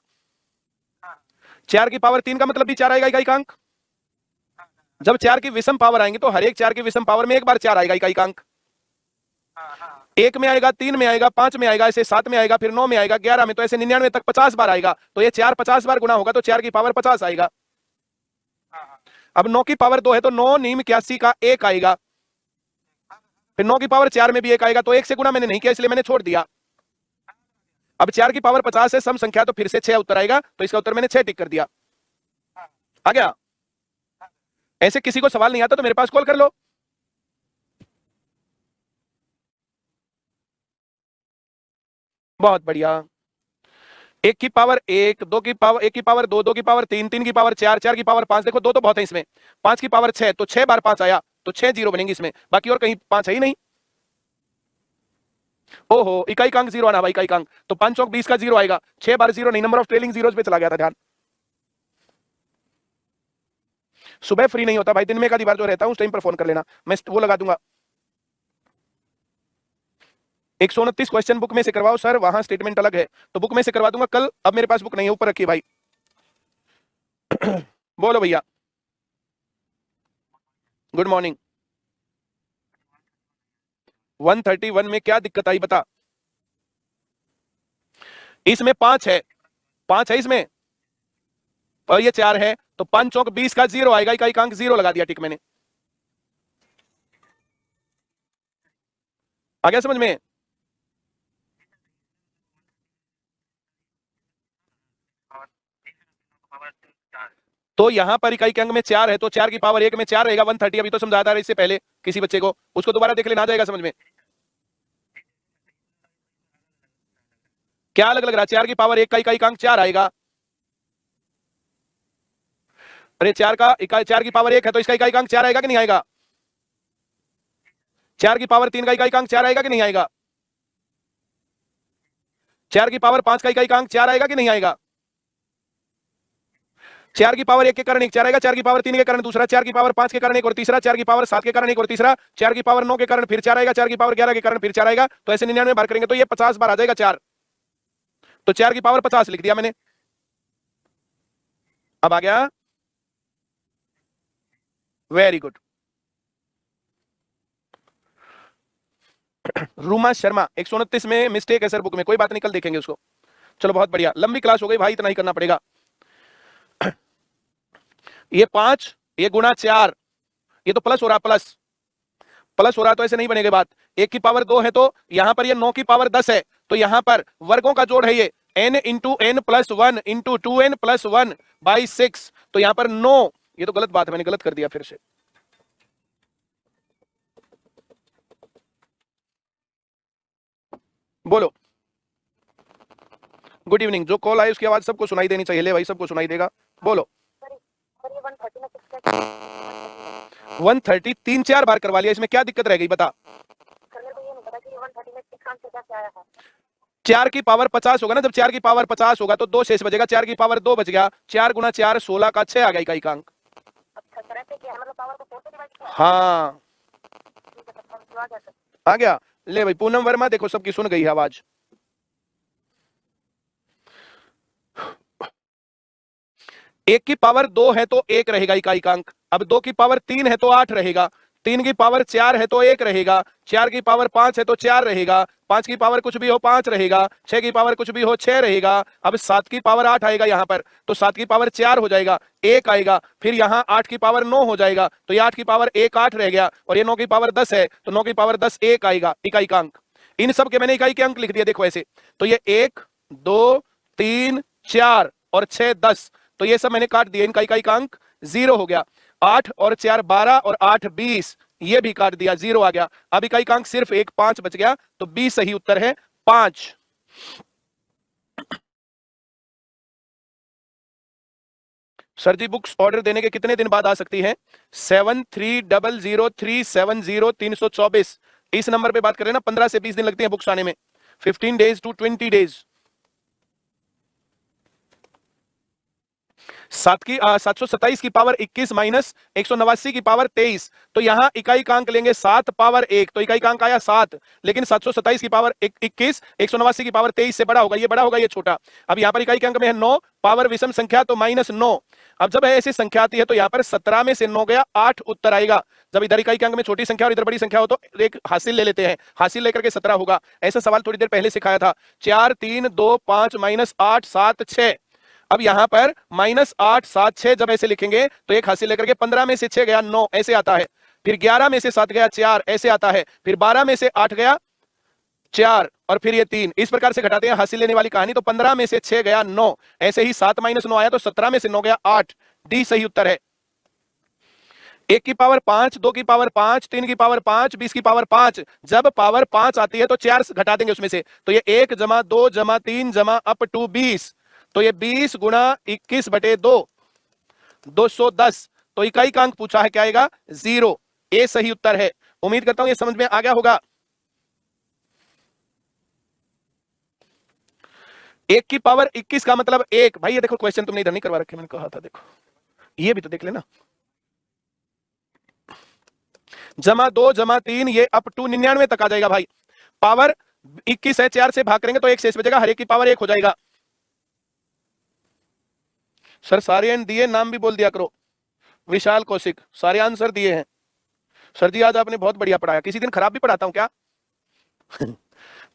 4 की पावर 3 का मतलब भी 4 आएगा इकाई का अंक। जब 4 की विषम पावर आएंगे तो हर एक 4 की विषम पावर में एक बार 4 आएगा इकाई का अंक, 1 में आएगा, 3 में आएगा, 5 में आएगा, ऐसे 7 में आएगा, फिर 9 में आएगा, 11 में, तो ऐसे 99 तक 50 बार आएगा, तो ये 4 50 बार गुना होगा तो 4 की पावर 50 आएगा। अब 9 की पावर 2 है तो 9 नीम 81 का 1 आएगा, फिर 9 की पावर 4 में भी 1 आएगा, तो 1 से गुना मैंने नहीं किया इसलिए मैंने छोड़ दिया। अब 4 की पावर 50 है सम संख्या, तो फिर से 6 उत्तर आएगा, तो इसका उत्तर मैंने 6 टिक कर दिया। आ गया। ऐसे किसी को सवाल नहीं आता तो मेरे पास कॉल कर लो। बहुत बढ़िया। 1 की पावर 1, 2 की पावर, 1 की पावर 2, 2 की पावर 3, 3 की पावर 4, 4 की पावर 5, देखो 2 तो बहुत है इसमें, 5 की पावर 6, तो 6 बार 5 आया, तो 6 जीरो बनेंगे इसमें, बाकी और कहीं 5 है ही नहीं। ओहो, इकाई अंक 0 आना भाई, इकाई अंक। तो 5 चौक 20 का 0 आएगा, 6 बार 0 नहीं, नंबर ऑफ ट्रेलिंग जीरोस पे चला गया था ध्यान। सुबह फ्री नहीं होता भाई, दिन में एक आधी बार जो रहता हूं उस टाइम पर फोन कर लेना, मैं वो लगा दूंगा। 129 क्वेश्चन बुक में से करवाओ सर, वहां स्टेटमेंट अलग है, तो बुक में से करवा दूंगा कल। अब मेरे पास बुक नहीं है, ऊपर रखिए भाई। बोलो भैया। Good morning. 131 में क्या दिक्कत आई बता। इसमें 5 है, 5 है इसमें, और ये 4 है, तो 5 चौक 20 का 0 आएगा, इकाई अंक 0 लगा दिया, टिक मैंने। आ गया समझ में? तो यहां पर इकाई के अंक में 4 है, तो 4 की पावर 1 में 4 रहेगा, 130। अभी तो समझाया था इससे पहले किसी बच्चे को, उसको दोबारा देख लेना, आ जाएगा समझ में। क्या अलग लग रहा है? 4 की पावर 1 का इकाई अंक 4 आएगा। अरे 4 का इकाई, 4 की पावर 1 है तो इसका इकाई अंक 4 आएगा कि नहीं आएगा? 4 की पावर 3 का इकाई अंक 4 आएगा कि नहीं आएगा? 4 की पावर 5 का इकाई अंक 4 आएगा कि नहीं आएगा? 4 की पावर 1 के कारण एक 4 आएगा, 4 की पावर 3 के कारण दूसरा, 4 की पावर 5 के कारण एक और तीसरा, 4 की पावर 7 के कारण एक और तीसरा, 4 की पावर 9 के कारण फिर 4 आएगा, 4 की पावर 11 के कारण फिर 4 आएगा। तो ऐसे 99 बार करेंगे तो ये 50 बार आ जाएगा 4। तो 4 की पावर 50 लिख दिया मैंने। अब आ गया, वेरी गुड। रूमा शर्मा, 129 में मिस्टेक है सर बुक में, कोई बात नहीं, कल देखेंगे उसको। चलो बहुत बढ़िया, लंबी क्लास हो गई भाई, इतना ही करना पड़ेगा। ये 5, ये गुणा 4, ये तो प्लस हो रहा, प्लस प्लस हो रहा, तो ऐसे नहीं बनेगी बात। 1 की पावर 2 है तो यहां पर ये 9 की पावर 10 है, तो यहां पर वर्गों का जोड़ है ये n into n plus 1 into 2n plus 1 by 6, तो यहां पर 9। ये तो गलत बात है, मैंने गलत कर दिया फिर से। बोलो गुड इवनिंग। जो कॉल आई उसकी आवाज सबको सुनाई देनी चाहिए, ले भाई सबको सुनाई देगा। बोलो 130 3-4 बार करवा लिया, इसमें क्या दिक्कत रह गई बता। 4 की पावर 50 होगा ना, जब 4 की पावर 50 होगा तो 2 शेष बचेगा, 4 की पावर 2 बच गया, 4 गुना 4 16 का 6 आ गया इकाई का अंक। हाँ आ गया। ले भाई पूनम वर्मा, देखो सबकी सुन गई है आवाज। एक की पावर 2 है तो 1 रहेगा इकाई का अंक। अब 2 की पावर 3 है तो 8 रहेगा, 3 की पावर 4 है तो 1 रहेगा, 4 की पावर 5 है तो 4 रहेगा, 5 की पावर कुछ भी हो 5 रहेगा, 6 की पावर कुछ भी हो 6 रहेगा। अब 7 की पावर 8 आएगा यहाँ पर, तो 7 की पावर 4 हो जाएगा, 1 आएगा, फिर यहाँ 8 की पावर 9 हो जाएगा, तो ये 8 की पावर 1 8 रह गया, और ये 9 की पावर 10 है, तो 9 की पावर 10 1 आएगा इकाई का अंक। इन सब के मैंने इकाई के अंक लिख दिया, देखो ऐसे। तो ये 1 2 3 4 और 6 10, तो ये सब मैंने काट दिया, इनका इकाई का अंक 0 हो गया। 8 और 4 12 और 8 20, ये भी काट दिया, 0 आ गया। अब इकाई का अंक सिर्फ 1 5 बच गया, तो 20 सही उत्तर है 5। सर जी बुक्स ऑर्डर देने के कितने दिन बाद आ सकती है? 7300370324, इस नंबर पे बात करें ना। 15 से 20 दिन लगते हैं बुक्स आने में, 15 days to 20 days। 727 की पावर 21 माइनस 189 की पावर 23, तो यहां इकाई का अंक लेंगे 7 पावर 1, तो इकाई का अंक आया 7, लेकिन 727 की पावर 21 189 की पावर 23 से बड़ा होगा, ये बड़ा होगा, ये छोटा। अब यहां पर इकाई के अंक में है 9, पावर विषम संख्या तो -9। अब जब ऐसी संख्या आती है तो यहां पर 17 में से 9 गया, 8 उत्तर आएगा। जब इधर इकाई के अंक में छोटी संख्या और इधर बड़ी संख्या हो तो एक हासिल ले लेते हैं, हासिल लेकर के 17 होगा। ऐसा सवाल थोड़ी देर पहले सिखाया था, 4 3 2 5 -8 7 6। अब यहां पर -8 7 6 जब ऐसे लिखेंगे तो एक हासिल लेकर के 15 में से 6 गया 9, ऐसे आता है। फिर 11 में से 7 गया 4, ऐसे आता है। फिर 12 में से 8 गया 4, और फिर ये 3, इस प्रकार से घटाते हैं हासिल लेने वाली कहानी। तो 15 में से 6 गया 9, ऐसे ही 7 - 9 आया तो 17 में से 9 गया 8, डी सही उत्तर है। 1 की पावर 5, 2 की पावर 5, 3 की पावर 5, 20 की पावर 5, जब पावर 5 आती है तो 4 घटा देंगे उसमें से, तो ये 1 + 2 + 3 + अप टू 20, तो ये 20 × 21/2 210, तो इकाई का अंक पूछा है, क्या आएगा? 0, ए सही उत्तर है। उम्मीद करता हूं ये समझ में आ गया होगा। 1 की पावर 21 का मतलब 1। भाई ये देखो क्वेश्चन तुमने इधर नहीं करवा रखे, मैंने कहा था देखो, ये भी तो देख लेना। जमा 2 जमा 3 ये अप टू 99 तक आ जाएगा भाई। पावर 21 है, 4 से भाग करेंगे तो 1 शेष बचेगा, हर एक की पावर 1 हो जाएगा। सर सारे एंड दिए, नाम भी बोल दिया करो। विशाल कौशिक, सारे आंसर दिए हैं। सर जी आज आपने बहुत बढ़िया पढ़ाया, किसी दिन खराब भी पढ़ाता हूं क्या?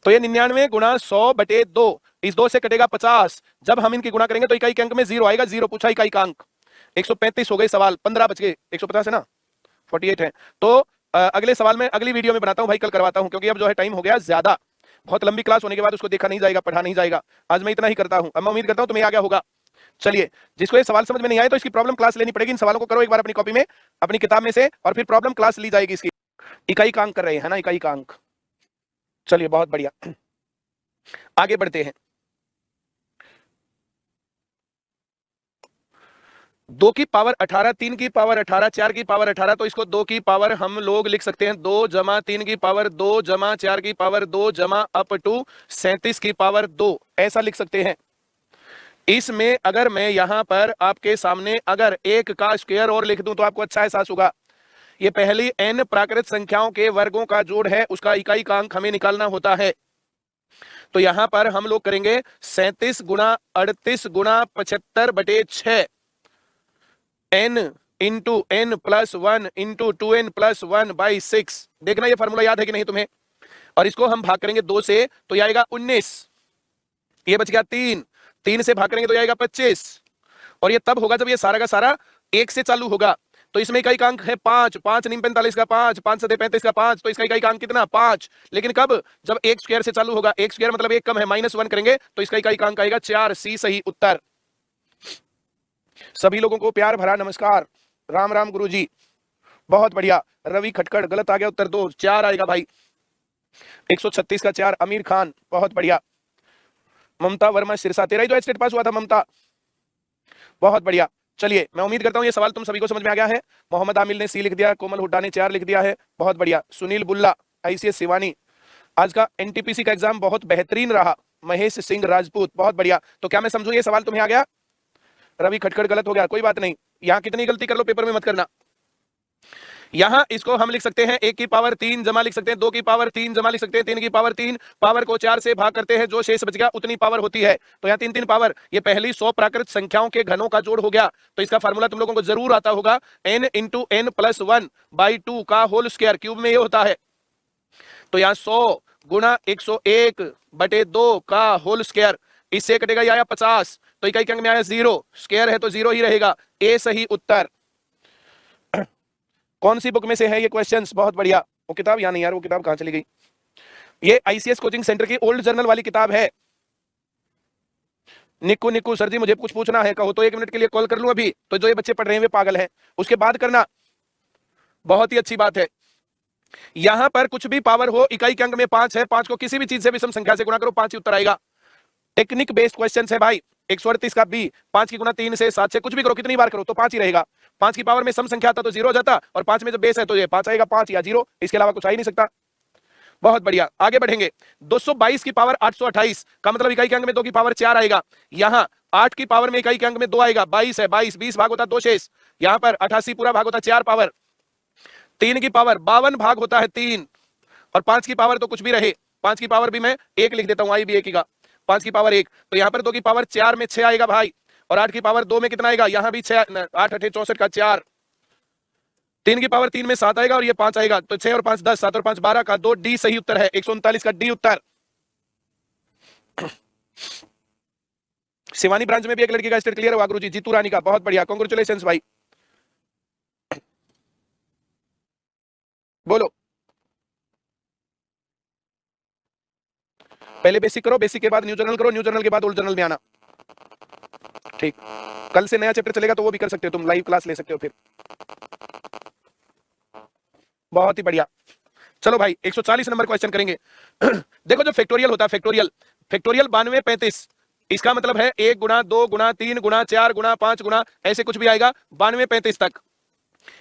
तो ये 99 गुणा 100/2, इस 2 से कटेगा 50। जब हम इनकी गुणा करेंगे तो इकाई के अंक में 0 आएगा, 0 पूछा इकाई का अंक। 135 हो गए सवाल, 15 बच गए, 150 है ना, 48 है। तो अगले सवाल में अगली वीडियो में बनाता हूं भाई, कल करवाता हूं, क्योंकि अब जो है टाइम हो गया ज्यादा, बहुत लंबी क्लास होने के बाद उसको देखा नहीं जाएगा, पढ़ा नहीं जाएगा। आज मैं इतना ही करता हूं, अब मैं उम्मीद करता हूं तुम्हें आ गया होगा। चलिए, जिसको ये सवाल समझ में नहीं आए तो इसकी प्रॉब्लम क्लास लेनी पड़ेगी। इन सवालों को करो एक बार अपनी कॉपी में, अपनी किताब में से, और फिर प्रॉब्लम क्लास ली जाएगी इसकी। इकाई का अंक कर रहे हैं ना, इकाई का अंक। चलिए बहुत बढ़िया, आगे बढ़ते हैं। 2 की पावर 18, 3 की पावर 18, 4 की पावर 18, तो इसको 2 की पावर हम लोग लिख सकते हैं 2 जमा 3 की पावर 2 जमा 4 की पावर 2 जमा अप टू 37 की पावर 2, ऐसा लिख सकते हैं। इसमें अगर मैं यहां पर आपके सामने अगर 1 का स्क्वायर और लिख दूं तो आपको अच्छा एहसास होगा। ये पहली n प्राकृत संख्याओं के वर्गों का जोड़ है, उसका इकाई का अंक हमें निकालना होता है। तो यहां पर हम लोग करेंगे 37 गुणा 38 गुणा 75/6 n into n plus 1 into 2n plus 1/6। देखना ये फॉर्मूला याद है कि नहीं तुम्हें। और इसको हम भाग करेंगे 2 से तो ये आएगा 19, ये बच गया 3 से भाग करेंगे तो ये आएगा 25। और ये तब होगा जब ये सारा का सारा 1 से चालू होगा। तो इसमें इकाई का अंक है 5, 5 × 45 का 5, 5 × 35 का 5, तो इसका इकाई का अंक कितना 5। लेकिन कब, जब 1 स्क्वायर से चालू होगा, 1 स्क्वायर मतलब 1 कम है, -1 करेंगे तो इसका इकाई का अंक आएगा 4। सी सही उत्तर। सभी लोगों को प्यार भरा नमस्कार, राम राम गुरुजी, बहुत बढ़िया। रवि खटखड़, गलत आ गया उत्तर 2, 4 आएगा भाई। 136 का 4, अमीर खान, बहुत बढ़िया। ममता वर्मा सिरसा, तेरा ही तो एस्टेट पास हुआ था ममता, बहुत बढ़िया। चलिए, मैं उम्मीद करता हूं ये सवाल तुम सभी को समझ में आ गया है। मोहम्मद आमिल ने सी लिख दिया, कोमल हुड्डा ने 4 लिख दिया है, बहुत बढ़िया। सुनील बुल्ला, ICS शिवानी, आज का NTPC का एग्जाम बहुत बेहतरीन रहा। महेश सिंह राजपूत, बहुत बढ़िया। तो क्या मैं समझू ये सवाल तुम्हें आ गया? रवि खटखड़ गलत हो गया, कोई बात नहीं, यहां कितनी गलती कर लो पेपर में मत करना। यहां इसको हम लिख सकते हैं 1 की पावर 3 जमा लिख सकते हैं 2 की पावर 3 जमा लिख सकते हैं 3 की पावर 3, पावर को 4 से भाग करते हैं, जो शेष बच गया उतनी पावर होती है। तो यहाँ 3 3 पावर, ये पहली 100 प्राकृत संख्याओं के घनों का जोड़ हो गया। तो इसका फार्मूला तुम लोगों को जरूर आता होगा, n × n + 1/2 का होल स्क्वायर, क्यूब में ये होता है। तो यहाँ 100 गुणा 101/2 का होल स्क्वायर, इससे कटेगा ये आया 50, तो इकाई के अंक में आया 0, स्क्वायर है तो 0 ही रहेगा, ए सही उत्तर। कौन सी बुक में से है ये क्वेश्चंस? बहुत बढ़िया। वो किताब यहाँ नहीं यार, वो किताब कहाँ चली गई? ये ICS कोचिंग सेंटर की ओल्ड जर्नल वाली किताब है। निक्कू सर जी मुझे कुछ पूछना है, कहो तो 1 मिनट के लिए कॉल कर लूं अभी? तो जो ये बच्चे पढ़ रहे हैं वे पागल हैं, उसके बाद करना, बहुत ही अच्छी बात है। यहां पर कुछ भी पावर हो, इकाई के अंक में 5 है, 5 को किसी भी चीज से विषम संख्या से गुणा करो, 5 ही उत्तर आएगा। टेक्निक बेस्ड क्वेश्चन है भाई। 138 का B, 5 की गुणा 3 से 7 से कुछ भी करो, कितनी बार करो तो 5 ही रहेगा। 5 की पावर में सम संख्या आता तो 0 हो जाता, और 5 में जब बेस है तो ये 5 आएगा, 5 या 0, इसके अलावा कुछ आ ही नहीं सकता। बहुत बढ़िया, आगे बढ़ेंगे। 222 की पावर 828 का मतलब इकाई के अंक में 2 की पावर 4 आएगा। यहाँ 8 की पावर में इकाई के अंक में 2 आएगा, 22 है, 22 20 भाग होता है 2 शेष, यहाँ पर 88 पूरा भाग होता है 4 पावर, 3 की पावर 52 भाग होता है 3, और 5 की पावर तो कुछ भी रहे, 5 की पावर भी मैं 1 लिख देता हूं, आई भी 1 का, 5 की पावर 1, तो यहाँ पर 2 की पावर 4 में 6 आएगा भाई, और 8 की पावर 2 में कितना आएगा, यहाँ भी 6, 8 8 64 का 4, 3 की पावर 3 में 7 आएगा, और ये 5 आएगा, तो 6 और 5 10, 7 और 5 12 का 2, डी सही उत्तर है। 139 का डी उत्तर। शिवानी ब्रांच में भी एक लड़की का स्टेट क्लियर हुआ गुरुजी, जीतू रानी का, बहुत बढ़िया, कांग्रेचुलेशंस भाई। बोलो, पहले बेसिक करो, बेसिक के बाद न्यू जर्नल करो, न्यू जर्नल के बाद ओल्ड जर्नल में आना, ठीक। कल से नया चैप्टर चलेगा तो वो भी कर सकते हो तुम, लाइव क्लास ले सकते हो फिर। बहुत ही बढ़िया। चलो भाई 140 नंबर क्वेश्चन करेंगे। देखो जो फैक्टोरियल होता है, फैक्टोरियल 92 35, इसका मतलब है 1 गुणा 2 गुणा 3 गुणा 4 गुणा 5 गुणा ऐसे कुछ भी आएगा 92 35 तक।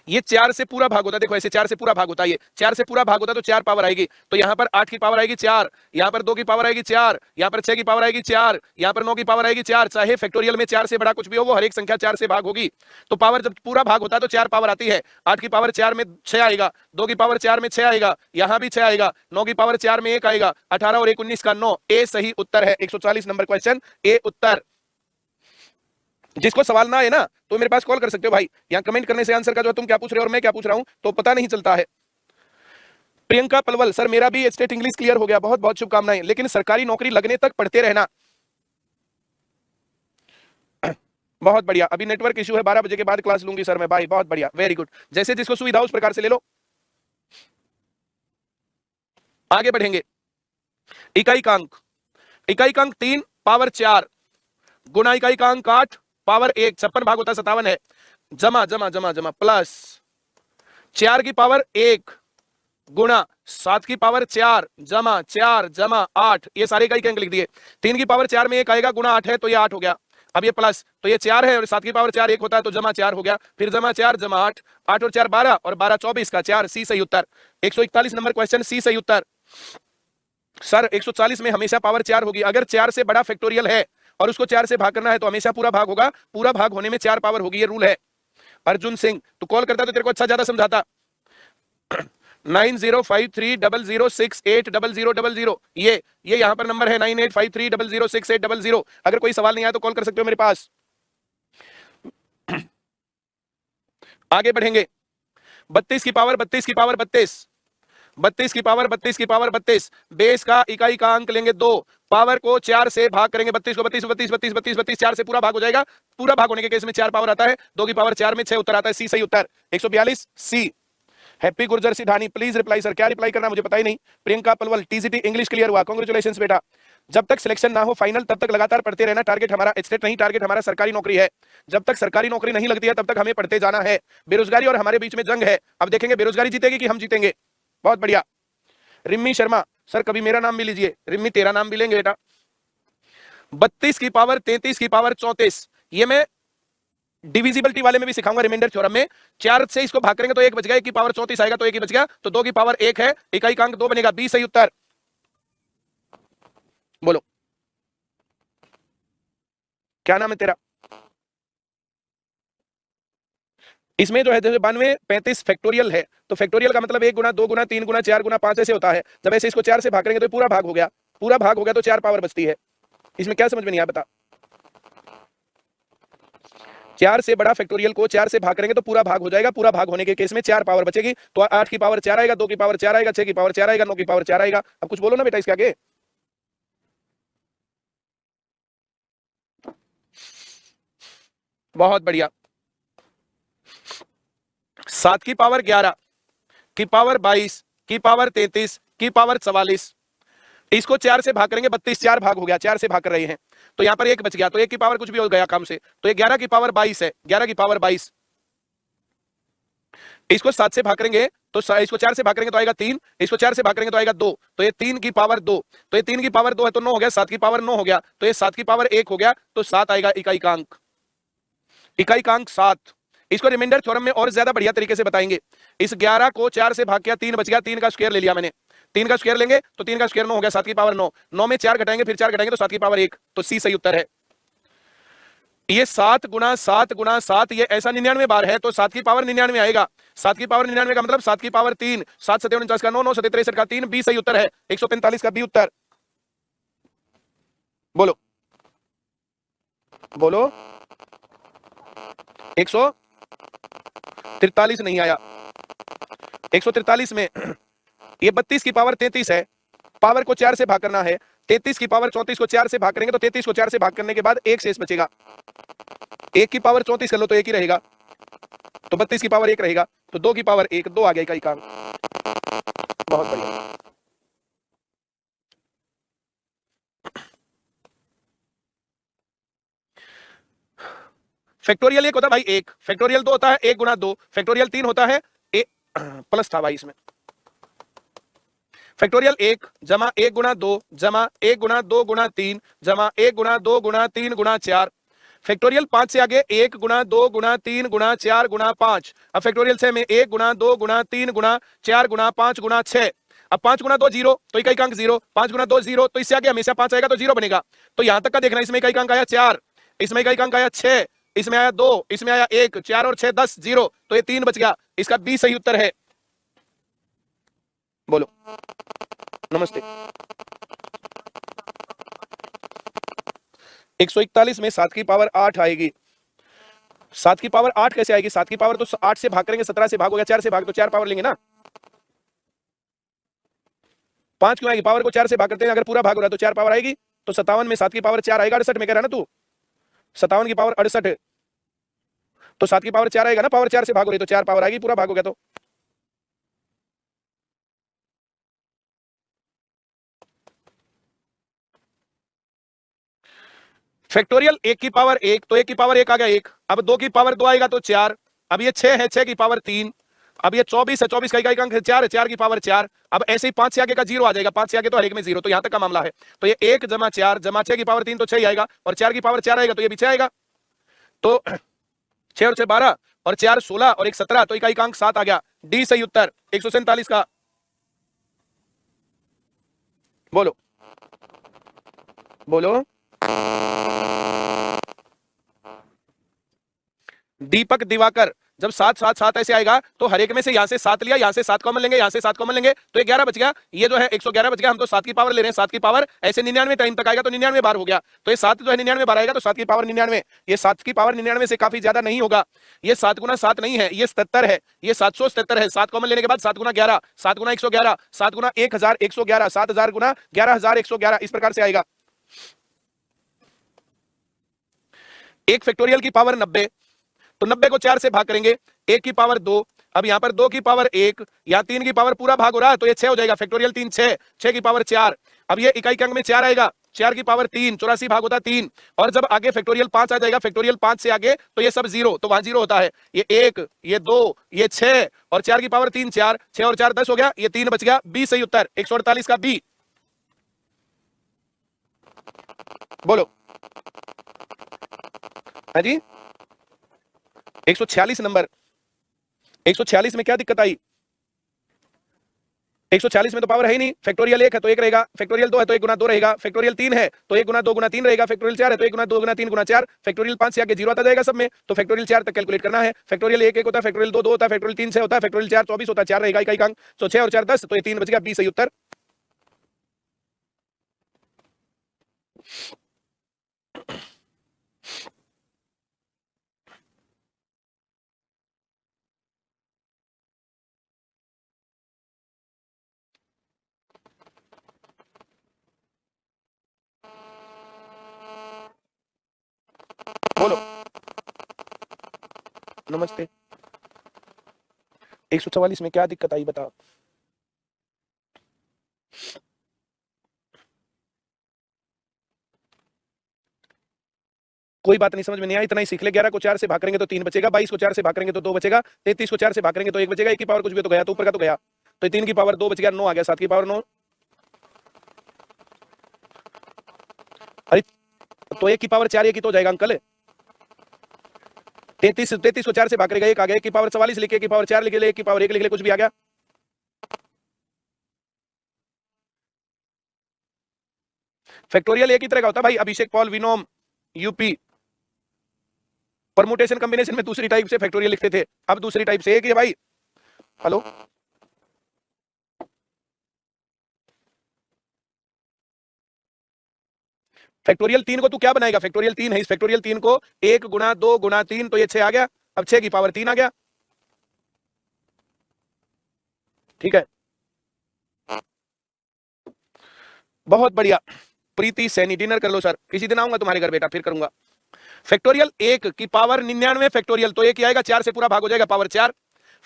ये 4 से पूरा भाग होता है, देखो ऐसे 4 से पूरा भाग होता है, ये 4 से पूरा भाग होता है तो 4 पावर आएगी, तो यहां पर 8 की पावर आएगी 4, यहां पर 2 की पावर आएगी 4, यहां पर 6 की पावर आएगी 4, यहां पर 9 की पावर आएगी 4। चाहे फैक्टोरियल में 4 से बड़ा कुछ भी हो, वो हर एक संख्या 4 से भाग होगी। तो पावर जब पूरा भाग होता है तो 4 पावर आती है। 8 की पावर 4 में 6 आएगा, 2 की पावर 4 में 6 आएगा, यहां भी 6 आएगा, 9 की पावर 4 में 1 आएगा, 18 और 1 19 का 9। ए सही उत्तर है। 140 नंबर क्वेश्चन ए उत्तर। जिसको सवाल ना आए ना तो मेरे पास कॉल कर सकते हो भाई, यहाँ कमेंट करने से आंसर का जो तुम क्या पूछ रहे हो और मैं क्या पूछ रहा हूं तो पता नहीं चलता है। प्रियंका पलवल, सर मेरा भी स्टेट इंग्लिश क्लियर हो गया, बहुत बहुत शुभकामनाएं, लेकिन सरकारी नौकरी लगने तक पढ़ते रहना। बहुत बढ़िया, अभी नेटवर्क इशू है, 12 बजे के बाद क्लास लूंगी सर मैं भाई, बहुत बढ़िया, वेरी गुड। जैसे जिसको सुविधा उस प्रकार से ले लो। आगे बढ़ेंगे। इकाई का अंक, इकाई का अंक 3 पावर 4 गुना इकाई का अंक 8 पावर 1, 56 भाग होता है 57 है, जमा जमा जमा जमा प्लस 4 की पावर 1 गुणा 7 की पावर 4 जमा 4 जमा 8, ये सारे इकाई के अंक लिख दिए। 3 की पावर 4 में 1 आएगा, गुणा 8 है तो ये 8 हो गया। अब ये प्लस, तो ये 4 है और 7 की पावर 4 1 होता है तो जमा 4 हो गया, फिर जमा 4 जमा 8, 8 और 4 12 और 12 24 का 4, सी सही उत्तर। 141 नंबर क्वेश्चन सी सही उत्तर। सर 140 में हमेशा पावर 4 होगी, अगर 4 से बड़ा फैक्टोरियल है और उसको 4 से भाग करना है तो हमेशा पूरा भाग होगा, पूरा भाग होने में 4 पावर होगी, ये रूल है। अर्जुन सिंह, तू कॉल करता तो तेरे को अच्छा ज्यादा समझाता। 905300680000, ये यहां पर नंबर है 9853006800। अगर कोई सवाल नहीं आया तो कॉल कर सकते हो मेरे पास। आगे बढ़ेंगे। 32 की पावर 32 की पावर 32, 32 की पावर 32 की पावर 32, बेस का इकाई का अंक लेंगे 2, पावर को 4 से भाग करेंगे, 32 को 32 32 32 32 32, 4 से पूरा भाग हो जाएगा। पूरा भाग होने के केस में 4 पावर आता है, 2 की पावर 4 में 6 उत्तर आता है, सी सही उत्तर। 142 C. Happy Gurjar Sidhani, please reply sir, क्या रिप्लाई करना मुझे पता ही नहीं। Priyanka Palwal, TGT English clear हुआ, कांग्रेचुलेशंस बेटा। जब तक सिलेक्शन ना हो फाइनल तब तक लगातार पढ़ते रहना, टारगेट हमारा स्टेट नहीं, टारगेट हमारा सरकारी नौकरी है। जब तक सरकारी नौकरी नहीं लगती है तब तक हमें पढ़ते जाना है। बेरोजगारी और हमारे बीच में जंग है, अब देखेंगे बेरोजगारी जीतेगी कि हम जीतेंगे। बहुत बढ़िया। रिम्मी शर्मा, सर कभी मेरा नाम भी लीजिए। रिम्मी तेरा नाम भी लेंगे बेटा। 32 की पावर 33 की पावर 34, ये मैं डिविजिबिलिटी वाले में भी सिखाऊंगा, रिमाइंडर थ्योरम में। 4 से इसको भाग करेंगे तो 1 बच गया, 1 की पावर 34 आएगा तो 1 ही बच गया, तो 2 की पावर 1 है, इकाई का अंक 2 बनेगा, बी सही उत्तर। बोलो क्या नाम है तेरा। इसमें जो है 92 35 फैक्टोरियल है, तो फैक्टोरियल का मतलब 1 गुना 2 गुना 3 गुना 4 गुना 5 ऐसे होता है। जब ऐसे इसको 4 से भाग करेंगे तो पूरा भाग हो गया, पूरा भाग हो गया तो 4 पावर बचती है। इसमें क्या समझ में नहीं आया बता। 4 से बड़ा फैक्टोरियल को 4 से भाग करेंगे तो पूरा भाग हो जाएगा, पूरा भाग होने के केस में 4 पावर बचेगी, तो 8 की पावर 4 आएगा, 2 की पावर 4 आएगा, 6 की पावर 4 आएगा, 9 की पावर 4 आएगा। अब कुछ बोलो ना बेटा इसके आगे। बहुत बढ़िया। 7 की पावर 11 की पावर 22 की पावर 33 की पावर 44, इसको 4 से भाग करेंगे, 32 4 भाग हो गया, 4 से भाग कर रहे हैं तो यहां पर 1 बच गया, तो 1 की पावर कुछ भी हो गया काम से, तो ये 11 की पावर 22 है, 11 की पावर 22। इसको 7 से भाग करेंगे तो इसको 4 से भाग करेंगे तो आएगा 3, इसको 4 से भाग करेंगे तो आएगा 2, तो ये 3 की पावर 2, तो ये 3 की पावर 2 है तो 9 हो गया, 7 की पावर 9 हो गया, तो ये 7 की पावर 1 हो गया, तो 7 आएगा इकाई का अंक, इकाई का अंक 7। इसको रिमाइंडर थ्योरम में और ज्यादा बढ़िया तरीके से बताएंगे। इस 11 को 4 से भाग किया, 3 बच गया, 3 का स्क्वायर ले लिया मैंने, 3 का स्क्वायर लेंगे तो 3 का स्क्वायर 9 हो गया, 7 की पावर 9, 9 में 4 घटाएंगे, फिर 4 घटाएंगे तो 7 की पावर 1, तो सी सही उत्तर है। ये 7 गुना 7 गुना 7, ये ऐसा 99 बार है तो 7 की पावर 99 आएगा, 7 की पावर 99 का मतलब 7 की पावर 3, 7 7 49 का 9, 9 7 63 का 3, बी सही उत्तर है। 145 का बी उत्तर। बोलो बोलो। 143 नहीं आया। 143 में ये 32 की पावर 33 है, पावर को 4 से भाग करना है, 33 की पावर 34 को 4 से भाग करेंगे तो 33 को 4 से भाग करने के बाद 1 शेष बचेगा, 1 की पावर 34 कर लो तो 1 ही रहेगा, तो 32 की पावर 1 रहेगा, तो 2 की पावर 1, 2 आ गया इकाई का। बहुत बढ़िया। फैक्टोरियल 1 होता है भाई 1, फैक्टोरियल 2 होता है 1 गुना 2, फैक्टोरियल 3 होता है प्लस था भाई इसमें, फैक्टोरियल 1 जमा 1 गुना 2 जमा 1 गुना 2 गुना 3 जमा 1 गुना 2 गुना 3 गुना 4, फैक्टोरियल 5 से आगे 1 गुणा 2 गुणा 3 गुणा 4 गुणा 5। अब फैक्टोरियल 6 में 1 गुणा 2 गुणा 3 गुणा 4 गुणा 5 गुणा 6। अब 5 गुणा 2 0, तो इकाई अंक 0। 5 गुणा 2 0, तो इससे आगे हमेशा 5 आएगा तो 0 बनेगा। तो यहां तक का देखना, इसमें इकाई अंक आया 4, इसमें इकाई अंक आया 6, इसमें आया 2, इसमें आया 1, 4 और 6 10 0, तो ये 3 बच गया। इसका बी सही उत्तर है। बोलो नमस्ते। 141 में 7 की पावर 8 आएगी। 7 की पावर 8 कैसे आएगी? 7 की पावर तो 8 से भाग करेंगे, 17 से भाग हो गया, 4 से भाग तो 4 पावर लेंगे ना। 5 क्यों आएगी? पावर को 4 से भाग करते हैं, अगर पूरा भाग हो रहा है तो 4 पावर आएगी। तो 57 में 7 की पावर 4 आएगा। 68 में कह रहा ना तू, 57 की पावर 68 है, तो 7 की पावर 4 आएगा ना। पावर 4 से भाग हो रही तो 4 पावर आएगी, पूरा भाग हो गया तो। फैक्टोरियल 1 की पावर 1, तो 1 की पावर 1 आ गया 1। अब 2 की पावर 2 आएगा तो 4। अब ये 6 है, 6 की पावर 3। अब ये 24 है, 24 का इकाई अंक 4 है, 4 की पावर 4। अब ऐसे ही 5 से आगे का 0 आ जाएगा, 5 से आगे तो हर एक में 0, तो यहां तक का मामला है। तो ये 1 जमा 4 जमा 6 की पावर 3 तो 6 ही आएगा, और 4 की पावर 4 आएगा तो ये भी 6 आएगा। तो 6 और 6 12, और 4 16 और 1 17, तो इकाई अंक 7 आ गया। डी सही उत्तर 147 का। बोलो बोलो। दीपक दिवाकर, जब 7 7 7 ऐसे आएगा तो हर एक में से यहां से 7 लिया, यहां से 7 कॉमन लेंगे, यहां से 7 कॉमन लेंगे, तो ये 11 बच गया। ये जो है 111 बच गया। हम तो 7 की पावर ले रहे हैं, 7 की पावर ऐसे 99 टाइम तक आएगा तो 99 बार हो गया। तो ये 7 जो है 99 बार आएगा, तो 7 की पावर 99। ये 7 की पावर 99 से काफी ज्यादा नहीं होगा। ये 7 गुना 7 नहीं है, ये 77 है, ये 777 है। 7 कॉमन लेने के बाद 7 गुना 11, 7 गुना 111, 7 गुना 1111, 7000 गुना 11111, इस प्रकार से आएगा। एक फैक्टोरियल की पावर 90, तो 90 को 4 से भाग करेंगे, 1 की पावर 2। अब यहां पर 2 की पावर 1, यहां 3 की पावर पूरा भाग हो रहा है तो ये 6 हो जाएगा। फैक्टोरियल 3 6, 6 की पावर 4। अब ये इकाई के अंक में 4 आएगा, 4 की पावर 3, 84 भाग होता 3। और जब आगे फैक्टोरियल 5 आ जाएगा, फैक्टोरियल 5 से आगे तो ये सब 0, तो वहां 0 होता है। ये 1, ये 2, ये 6, और 4 की पावर 3 4, 6 और 4 10 हो गया, ये 3 बच गया। बी सही उत्तर 148 का बी। बोलो हाँ जी। 146 नंबर, 146 में क्या दिक्कत आई? 146 में तो पावर है ही नहीं। फैक्टोरियल 1 है तो 1 रहेगा, फैक्टोरियल 2 है तो 1 गुना 2 रहेगा, फैक्टोरियल 3 है तो 1 गुना 2 गुना 3 रहेगा, फैक्टोरियल 4 है तो 1 गुना 2 गुना 3 गुना 4, फैक्टोरियल 5 से आगे 0 आता जाएगा सब में, तो फैक्टोरियल 4 तक कैलकुलेट करना है। फैक्टोरियल 1 1 होता है, फैक्टोरियल 2 2 होता है, फैक्टोरियल 3 6 होता है, फैक्टोरियल 4 24 होता है, 4 रहेगा इकाई अंक, तो 6 और 4 10, तो ये 3 बच गया। बी सही उत्तर। बोलो नमस्ते। 144 में क्या दिक्कत आई बताओ? कोई बात नहीं, समझ में नहीं आया, इतना ही सीख ले। 11 को 4 से भाग करेंगे तो 3 बचेगा, 22 को 4 से भाग करेंगे तो 2 बचेगा, 33 को 4 से भाग करेंगे तो 1 बचेगा, 1 की पावर कुछ भी तो गया, तो ऊपर का तो गया, तो 3 की पावर 2 बच गया, 9 आ गया, 7 की पावर 9। अरे तो 1 की पावर 4 1 ही तो हो जाएगा अंकल। 33 को 4 से भाग करेगा, 1 आ गया, 1 की पावर 44 लिखे, 1 की पावर 4 लिख ले, 1 की पावर 1 लिख ले, कुछ भी आ गया। फैक्टोरियल एक ही तरह का होता है भाई। अभिषेक पॉल विनोम यूपी, परमुटेशन कॉम्बिनेशन में दूसरी टाइप से फैक्टोरियल लिखते थे, अब दूसरी टाइप से एक ही है भाई। हेलो फैक्टोरियल 3 को तू क्या बनाएगा? फैक्टोरियल 3 है, इस फैक्टोरियल 3 को 1 गुना 2 गुना 3, तो ये 6 आ गया। अब 6 की पावर 3 आ गया, ठीक है, बहुत बढ़िया। प्रीति सैनी, डिनर कर लो सर, किसी दिन आऊंगा तुम्हारे घर बेटा, फिर करूंगा। फैक्टोरियल 1 की पावर 99 फैक्टोरियल, तो 1 ही आएगा, 4 से पूरा भाग हो जाएगा, पावर 4।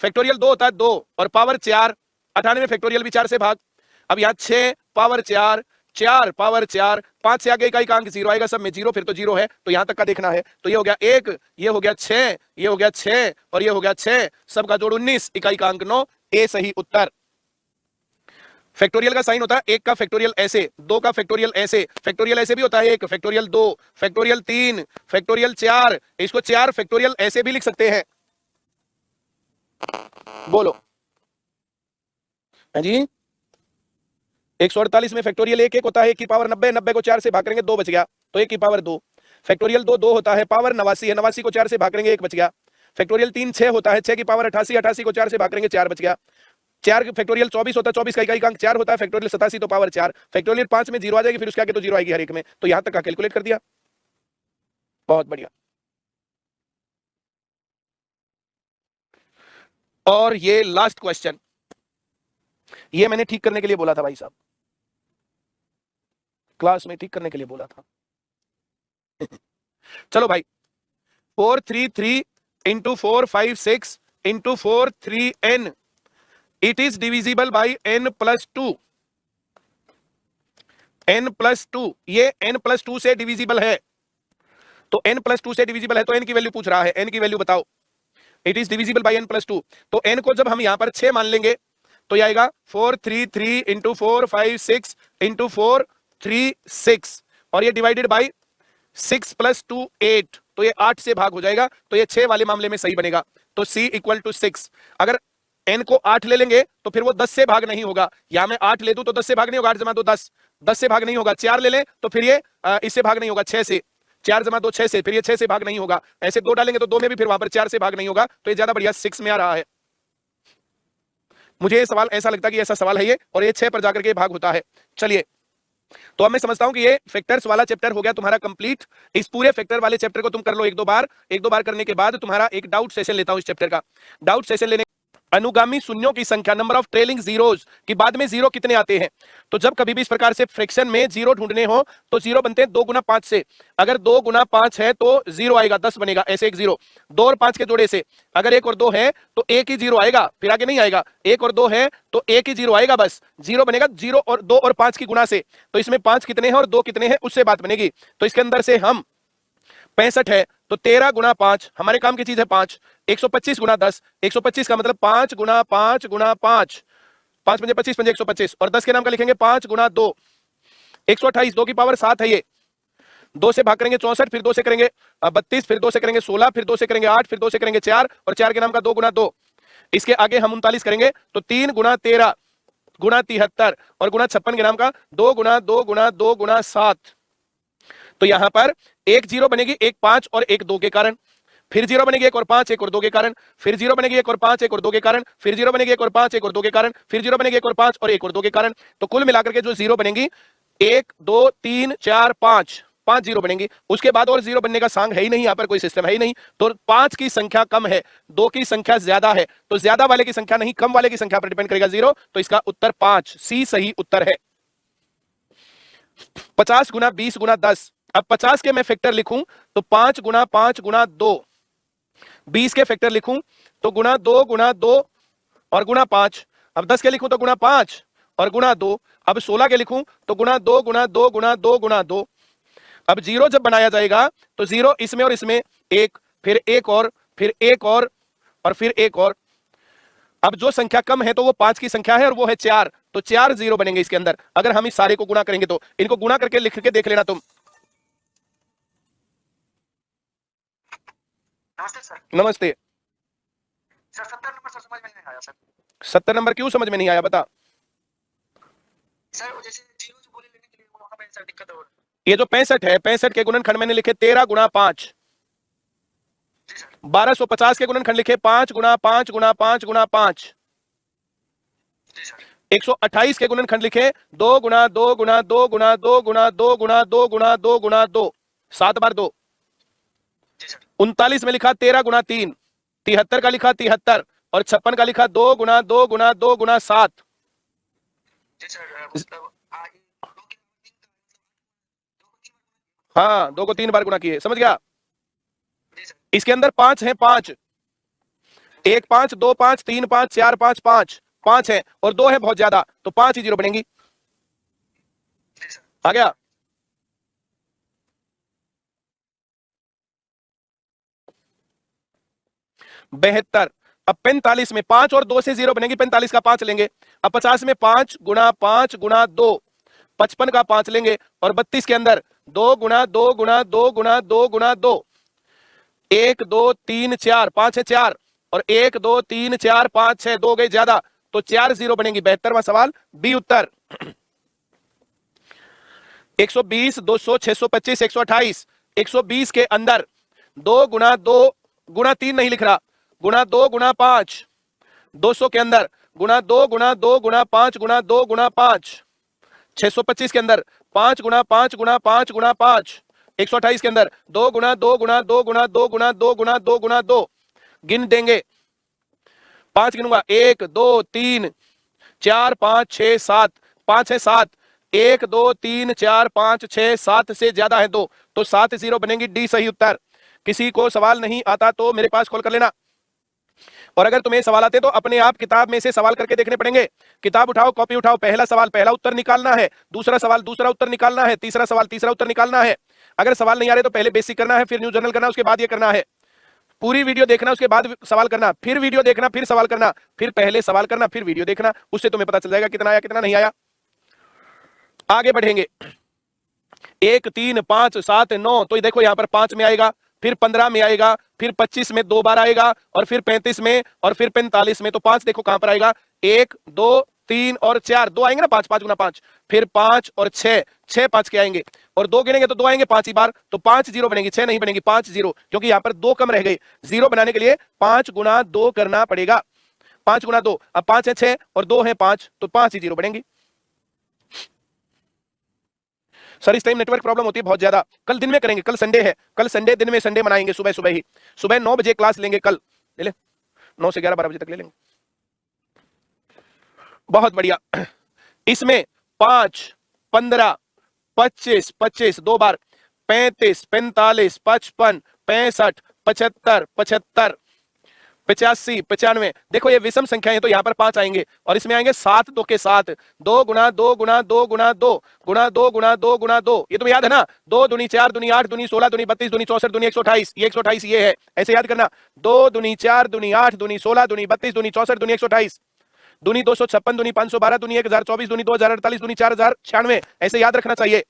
फैक्टोरियल 2 होता है 2 और पावर 4, 98 फैक्टोरियल भी 4 से भाग। अब यहाँ 6 पावर 4, 4 पावर 4, 5 से आगे इकाई का अंक 0 आएगा, सब में 0, फिर तो 0 है, तो यहां तक का देखना है। तो ये हो गया 1, ये हो गया 6, ये हो गया 6 और ये हो गया 6, सबका जोड़ 19, इकाई का अंक 9, ए सही उत्तर। फैक्टोरियल का साइन होता है एक का फैक्टोरियल ऐसे, दो का फैक्टोरियल ऐसे, फैक्टोरियल ऐसे भी होता है, एक फैक्टोरियल दो, फैक्टोरियल तीन, फैक्टोरियल चार, इसको चार फैक्टोरियल ऐसे भी लिख सकते हैं। बोलो जी। 148 में फैक्टोरियल एक एक होता है, एक की पावर 90, 90 को 4 से भाग करेंगे 2 बच गया, तो एक की पावर 2। फैक्टोरियल 2 2 होता है, पावर 89 है, 89 को 4 से भाग करेंगे 1 बच गया। फैक्टोरियल 3 6 होता है, 6 की पावर 88, 88 को 4 से भाग करेंगे 4 बच गया। 4 फैक्टोरियल 24 होता है, 24 का इकाई अंक 4 होता है, फैक्टोरियल 87 तो पावर 4। फैक्टोरियल 5 में 0 आ जाएगी, फिर उसके आगे तो 0 आएगी हर एक में, तो यहां तक का कैलकुलेट कर दिया। बहुत बढ़िया। और ये लास्ट क्वेश्चन, ये मैंने ठीक करने के लिए बोला था भाई साहब, क्लास में ठीक करने के लिए बोला था। चलो भाई, 433 into 456 into 43n, it is divisible by n plus 2। n plus 2, ये n प्लस 2 से डिविजिबल है, तो n प्लस 2 से डिविजिबल है, तो n की वैल्यू पूछ रहा है, n की वैल्यू बताओ। It is divisible by n plus 2, तो n को जब हम यहां पर 6 मान लेंगे तो ये आएगा 433 इंटू 456 इंटू 436, और ये डिवाइडेड बाई 6 प्लस 2 8, तो ये 8 से भाग हो जाएगा, तो ये 6 वाले मामले में सही बनेगा। तो c इक्वल टू 6। अगर n को 8 ले लेंगे तो फिर वो 10 से भाग नहीं होगा, या मैं 8 ले दूं तो 10 से भाग नहीं होगा, 8 जमा 2 10, 10 से भाग नहीं होगा। 4 ले लें तो फिर ये इससे भाग नहीं होगा, 6 से, 4 जमा 2 6 से, फिर ये 6 से भाग नहीं होगा। ऐसे 2 डालेंगे तो 2 में भी फिर वहां पर 4 से भाग नहीं होगा, तो ये ज्यादा बढ़िया 6 में आ रहा है। मुझे ये सवाल ऐसा लगता है कि ऐसा सवाल है ये, और ये 6 पर जाकर के भाग होता है। चलिए, तो अब मैं समझता हूं कि ये फैक्टर्स वाला चैप्टर हो गया तुम्हारा कंप्लीट। इस पूरे फैक्टर वाले चैप्टर को तुम कर लो एक दो बार करने के बाद तुम्हारा एक डाउट सेशन लेता हूं इस चैप्टर का। डाउट सेशन लेने, अनुगामी शून्यों की संख्या, नंबर ऑफ ट्रेलिंग जीरोज, कि बाद में जीरो कितने आते हैं। तो जब कभी भी इस प्रकार से फ्रैक्शन में जीरो ढूंढने हो तो जीरो बनते हैं 2 गुना 5 से। अगर 2 गुना 5 है तो जीरो आएगा, 10 बनेगा, ऐसे एक जीरो। 2 और 5 के जोड़े से अगर 1 और 2 है तो एक ही जीरो आएगा, फिर आगे नहीं आएगा। 1 और 2 है तो एक ही जीरो आएगा, बस जीरो बनेगा। 0 और 2 और 5 की गुना से, तो इसमें 5 कितने हैं और 2 कितने हैं उससे बात बनेगी। तो इसके अंदर से हम 65 है तो 13 गुना 5, हमारे काम की चीज है 5। 125 गुना 10, 125 का मतलब 5 गुना 5 गुना 5, 5 पंजे 25 पंजे 125, और 10 के नाम का लिखेंगे 5 गुना 2, 128, 2 की पावर 7 है ये। 2 से भाग करेंगे 64, फिर 2 से करेंगे 32, फिर 2 से करेंगे 16, फिर 2 से करेंगे 8, फिर 2 से करेंगे 4, और 4 के नाम का 2 गुना 2। इसके आगे हम 39 करेंगे तो 3 गुना 13 गुना 73, और गुना 56 के नाम का 2 गुना 2 गुना 2 गुना 7। तो यहां पर एक जीरो बनेगी, एक 5 और एक 2 के कारण, फिर जीरो बनेगी 1 और 5 1 और 2 के कारण, फिर जीरो बनेगी 1 और 5 1 और 2 के कारण, फिर जीरो बनेगी 1 और 5 1 और 2 के कारण, फिर जीरो बनेगी 1 और 5 और 1 और 2 के कारण। तो कुल मिलाकर के जो जीरो बनेगी 1 2 3 4 5, 5 जीरो बनेंगी। उसके बाद और जीरो बनने का सांग है ही नहीं, यहां पर कोई सिस्टम है ही नहीं। तो 5 की संख्या कम है, 2 की संख्या ज्यादा है, तो ज्यादा वाले की संख्या नहीं कम वाले की संख्या पर डिपेंड करेगा जीरो। तो इसका उत्तर 5, सी सही उत्तर है। 50 गुना 20 गुना 10, अब 50 के मैं फैक्टर लिखूं तो 5 गुना 5 गुना 2, 20 के फैक्टर लिखूं तो गुना 2 और गुना 5, अब 10 के लिखूं तो गुना 5 और गुना 2, अब 16 के लिखूं तो गुना 2 गुना 2 गुना 2 गुना 2। अब जीरो जब बनाया जाएगा तो जीरो इसमें और इसमें एक, फिर एक और, फिर एक और फिर एक और। अब जो संख्या कम है तो वो 5 की संख्या है और वो है 4, तो 4 जीरो बनेंगे इसके अंदर। अगर हम इस सारे को गुना करेंगे तो इनको गुना करके लिख के देख लेना तुम। नमस्ते सर। नमस्ते सर 70 नंबर सर समझ में नहीं आया सर। 70 नंबर क्यों समझ में नहीं आया बता। सर जैसे जीरो जो बोले लेने के लिए वहां पे सर दिक्कत हो रही ये जो 65 है, 65 के गुणनखंड मैंने लिखे 13 गुना 5। 1250 के गुणनखंड लिखे 5 गुना 5 गुना 5 गुना 5। 128 के गुणनखंड लिखे 2 गुना 2 गुना 2 गुना 2 गुना 2 गुना 2 गुना 2 गुना 2, 7 बार 2। 39 में लिखा 13 गुना 3, 73 का लिखा 73, और 56 का लिखा 2 गुना 2 गुना 2 गुना 7। हाँ, 2 को 3 बार गुना किए, समझ गया। इसके अंदर 5 है, 5, 1 5 2 5 3 5 4 5 5, 5 है और 2 है बहुत ज्यादा, तो 5 ही जीरो बनेंगी। आ गया। बहत्तर, अब 45 में 5 और 2 से 0 बनेगी, 45 का 5 लेंगे। अब 50 में 5 गुणा 5 गुणा 2, 55 का 5 लेंगे। और 32 के अंदर 2 गुणा 2 गुणा 2 गुणा 2 गुणा 2, 1 2 3 4, 5 है 4, और 1 2 3 4 5 6, 2 गए ज्यादा, तो 4 0 बनेगी। 72वां सवाल बी उत्तर। 120 200 625 128, 120 के अंदर 2 गुणा 2 गुणा 3 नहीं लिख रहा, गुणा 2 गुणा 5, 200 के अंदर गुणा 2 गुणा 2 गुणा 5 गुणा 2 गुणा 5, 625 के अंदर 5 गुणा 5 गुणा 5 गुणा 5, 128 के अंदर 2 गुणा 2 गुणा 2 गुणा 2 गुणा 2 गुणा 2 गुणा 2, गिन देंगे। 5 गिनूंगा, 1 2 3 4 5 6 7, 5 है 7, 1 2 3 4 5 6 7 से ज्यादा है 2, तो 7 0 बनेंगी। डी सही उत्तर। किसी को सवाल नहीं आता तो मेरे पास कॉल कर लेना, और अगर तुम्हें सवाल आते तो अपने आप किताब में से सवाल करके देखने पड़ेंगे। किताब उठाओ, कॉपी उठाओ, पहला सवाल पहला उत्तर निकालना है, दूसरा सवाल दूसरा उत्तर निकालना है, तीसरा सवाल तीसरा उत्तर निकालना है। अगर सवाल नहीं आ रहे तो पहले बेसिक करना है, फिर न्यू जनरल करना, उसके बाद ये करना है। पूरी वीडियो देखना, उसके बाद सवाल करना, फिर वीडियो देखना, फिर सवाल करना, फिर पहले सवाल करना, फिर वीडियो देखना। उससे तुम्हें पता चल जाएगा कितना आया कितना नहीं आया। आगे बढ़ेंगे। 1 3 5 7 9, तो देखो यहां पर 5 में आएगा, फिर 15 में आएगा, फिर 25 में 2 बार आएगा, और फिर 35 में, और फिर 45 में। तो 5 देखो कहां पर आएगा, 1 2 3 और 4, 2 आएंगे ना, 5 5 गुना 5, फिर 5 और 6, 6 5 के आएंगे, और 2 गिनेंगे तो 2 आएंगे 5 ही बार, तो 5 0 बनेगी, 6 नहीं बनेगी, 5 0, क्योंकि यहां पर 2 कम रह गए। 0 बनाने के लिए 5 गुना 2 करना पड़ेगा, 5 गुना 2, अब 5 है 6 और 2 है 5, तो 5 ही 0 बनेंगी। सर इस टाइम नेटवर्क प्रॉब्लम होती है बहुत ज्यादा, कल दिन में करेंगे, कल संडे है, कल संडे दिन में संडे मनाएंगे, सुबह सुबह ही, सुबह 9 बजे क्लास लेंगे कल, ले ले 9 से 11 12 बजे तक ले लेंगे। बहुत बढ़िया। इसमें 5 15 25 25 2 बार, 35 45 55 65 75 75 85 95। देखो ये विषम संख्या है तो यहाँ पर 5 आएंगे, और इसमें आएंगे 7 2 के 7, 2 गुना 2 गुना 2 गुना 2 गुना 2 गुना 2 गुना 2, ये तुम्हें याद है ना, 2 दूनी 4 दूनी 8 दूनी 16 दूनी 32 दूनी 64 दूनी 128, ये 128 ये है, ऐसे याद करना। 2 दूनी 4 दूनी 8 दूनी 16 दूनी 32 दूनी 64 दूनी 128 दूनी 256 दूनी 512 दूनी 1024 दूनी 2048 दूनी 4096, ऐसे याद रखना चाहिए।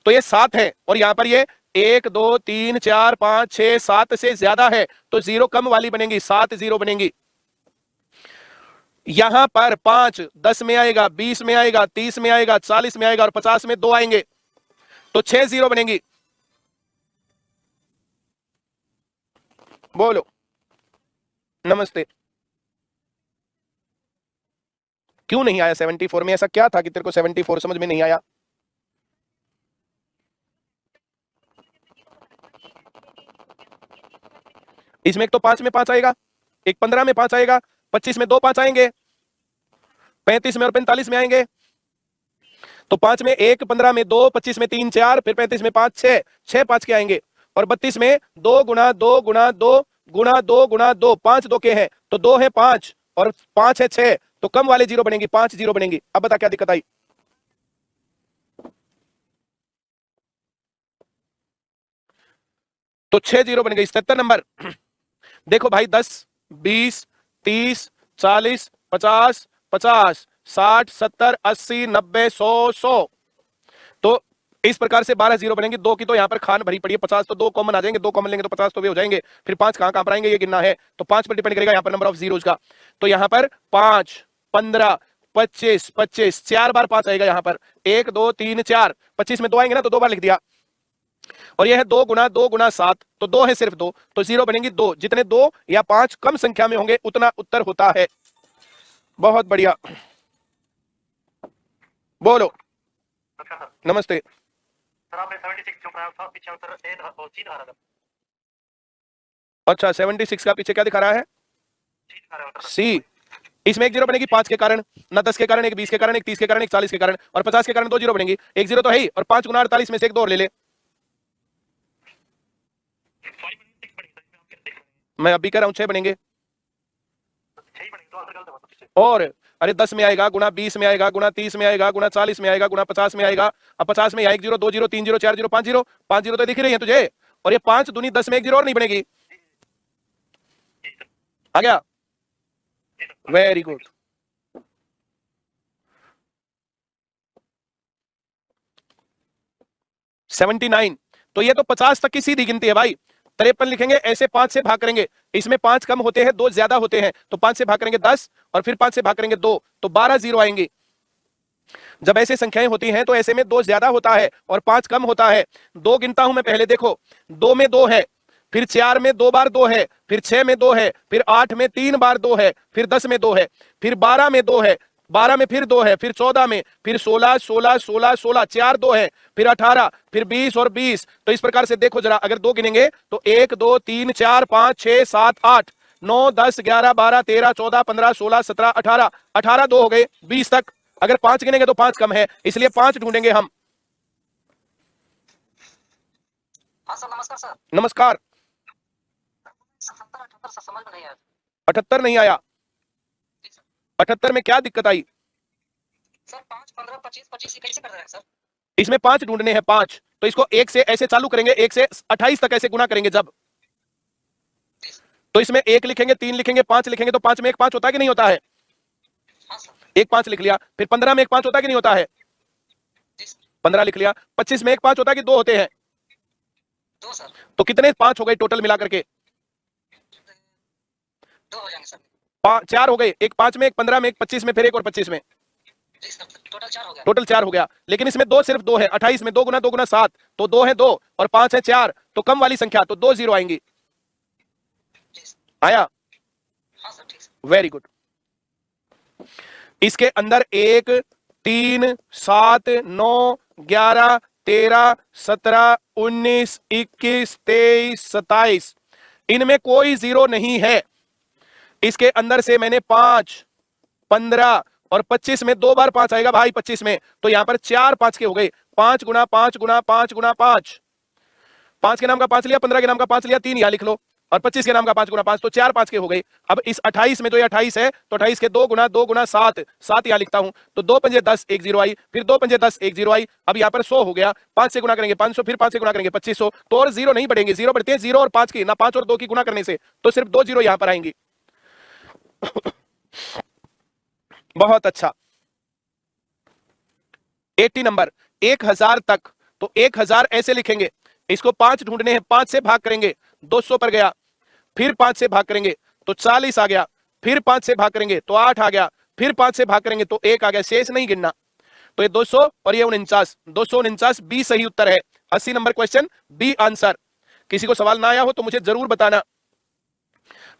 तो ये 7 है, और यहां पर ये 1 2 3 4 5 6 7 से ज्यादा है, तो 0 कम वाली बनेगी, 7 0 बनेगी। यहां पर 5 10 में आएगा, 20 में आएगा, 30 में आएगा, 40 में आएगा, और 50 में 2 आएंगे, तो 6 0 बनेगी। बोलो नमस्ते। क्यों नहीं आया 74 में? ऐसा क्या था कि तेरे को 74 समझ में नहीं आया? इसमें एक तो 5 में 5 आएगा, एक 15 में 5 आएगा, 25 में 2 5 आएंगे, 35 में और 45 में आएंगे, तो 5 में 1 15 में 2 25 में 3 4, फिर 35 में 5 6 6 5 के आएंगे, और 32 में 2 गुना 2 गुना 2 गुना 2 गुना 2, 5 2 के हैं, तो 2 है 5 और 5 है 6, तो कम वाले 0 बनेंगी, 5 0 बनेंगी। अब बता क्या दिक्कत आई? तो 6 0 बन गई। 77 नंबर। देखो भाई 10 20 30 40 50 50 60 70 80 90 100 100, तो इस प्रकार से 12 0 बनेंगे। 2 की तो यहां पर खान भरी पड़ी है, 50 तो 2 कॉमन आ जाएंगे, 2 कॉमन लेंगे तो 50 तो वे हो जाएंगे, फिर 5 कहां पर आएंगे ये गिनना है, तो 5 पर डिपेंड करेगा यहां पर नंबर ऑफ जीरोज का। तो यहां पर 5 15 25 25 4 बार 5 आएगा, यहां पर 1 2 3 4, 25 में 2 आएंगे ना, तो 2 बार लिख दिया, और यह है 2 गुना 7, तो 2 है सिर्फ 2, तो 0 बनेंगी 2। जितने 2 या 5 कम संख्या में होंगे उतना उत्तर होता है। बहुत बढ़िया, बोलो अच्छा सर, नमस्ते। सर आपने 76 जो बनाया था, पीछे उत्तर ए था और सी दिखा रहा था। अच्छा 76 का पीछे क्या दिखा रहा है? सी दिखा रहा है उत्तर। सी। इसमें एक 0 बनेगी 5 के कारण, ना 10 के कारण, एक 20 के कारण, एक 30 के कारण, एक 40 के कारण, और 50 के कारण 2 0 बनेगी। एक 0 तो है ही, और 5 गुना 48 में से एक 2 और ले ले। मैं अभी कह रहा हूं 6 बनेंगे। 6 बनेंगे तो आंसर गलत होगा पीछे। और अरे 10 में आएगा, गुना 20 में आएगा, गुना 30 में आएगा, गुना 40 में आएगा, गुना 50 में आएगा। अब 50 में 1 0 2 0 3 0 4 0 5 0, 5 0 तो दिख रही है तुझे, और ये 5 दूनी 10 में 1 0 और नहीं बनेगी। आ गया? Very good. Seventy nine. तो ये तो 50 तक की सीधी गिनती है भाई। 53 लिखेंगे, ऐसे 5 से भाग करेंगे, इसमें 5 कम होते हैं, 2 ज्यादा होते हैं, तो 5 से भाग करेंगे 10 और फिर 5 से भाग करेंगे 2, तो 12 जीरो आएंगे। जब ऐसे संख्याएं होती हैं तो ऐसे में 2 ज्यादा होता है और 5 कम होता है। 2 गिनता हूं मैं पहले, देखो 2 में 2 है, फिर 4 में 2 बार 2 है, फिर 6 में 2 है, फिर 8 में 3 बार 2 है, फिर 10 में 2 है, फिर 12 में 2 है, 12 में फिर 2 है, फिर 14 में, फिर 16 16 16 16, 4 2 है, फिर 18, फिर 20 और 20। तो इस प्रकार से देखो जरा, अगर 2 गिनेंगे तो 1 2 3 4 5 6 7 8 9 10 11 12 13 14 15 16 17 18, 18 2 हो गए 20 तक। अगर 5 गिनेंगे तो 5 कम है, इसलिए 5 ढूंढेंगे हम। हाँ सर, नमस्कार सर। नमस्कार। 77 78 सर, समझ में नहीं आया। 78 नहीं आया? 78 में क्या दिक्कत आई? सर 5 15 25 25 कैसे कर रहे हैं सर? इसमें 5 ढूंढने हैं, 5, तो इसको 1 से ऐसे चालू करेंगे, 1 से 28 तक ऐसे गुना करेंगे जब, तो इसमें 1 लिखेंगे, 3 लिखेंगे, 5 लिखेंगे, तो 5 में एक 5 होता है कि नहीं होता है? हाँ सर। एक 5 लिख लिया, फिर 15 में एक 5 होता है कि नहीं होता है? 15 लिख लिया। 25 में एक 5 होता है कि 2 होते हैं? 2 सर। तो कितने 5 हो गए टोटल मिला करके? 2 हो जाएंगे सर। 4 हो गए, एक 5 में, एक 15 में, एक 25 में, फिर एक और 25 में, जी सर, टोटल 4 हो गया। टोटल 4 हो गया। लेकिन इसमें 2 सिर्फ 2 है, 28 में 2 गुना 7, तो 2 है 2 और 5 है 4, तो कम वाली संख्या, तो 2 जीरो आएंगी। आया? हाँ सर, ठीक है। Very good. इसके अंदर 1 3 7 9 11 13 17 19 21 23 27, इनमें कोई जीरो नहीं है। इसके अंदर से मैंने 5 15 और 25 में 2 बार 5 आएगा भाई 25 में, तो यहां पर 4 5 के हो गए, 5 गुना 5 गुना 5 गुना 5, 5 के नाम का 5 लिया, 15 के नाम का 5 लिया, 3 यहां लिख लो, और 25 के नाम का 5 गुना 5, तो 4 5 के हो गए। अब इस 28 में, तो ये 28 है, तो 28 के 2 गुना 7, 7 यहां लिखता हूं, तो 2 पंजे 10, 1 जीरो आई, फिर 2 पंजे 10, 1 जीरो आई। अब यहां पर 100 हो गया, 5 से गुना करेंगे 500, फिर 5 से गुना करेंगे 2500, तो और जीरो नहीं बढ़ेंगे, जीरो बढ़ते हैं 0 और 5 की, ना 5 और 2 की गुना करने से, तो सिर्फ 2 जीरो यहां पर आएंगी। बहुत अच्छा। 80 नंबर, 1000 तक, तो 1000 ऐसे लिखेंगे, इसको 5 ढूंढने हैं, 5 से भाग करेंगे 200 पर गया, फिर 5 से भाग करेंगे तो 40 आ गया, फिर 5 से भाग करेंगे तो 8 आ गया, फिर 5 से भाग करेंगे तो 1 आ गया, शेष नहीं गिनना। तो ये 200 और ये 49, 249 बी सही उत्तर है। 80 नंबर क्वेश्चन बी आंसर। किसी को सवाल ना आया हो तो मुझे जरूर बताना।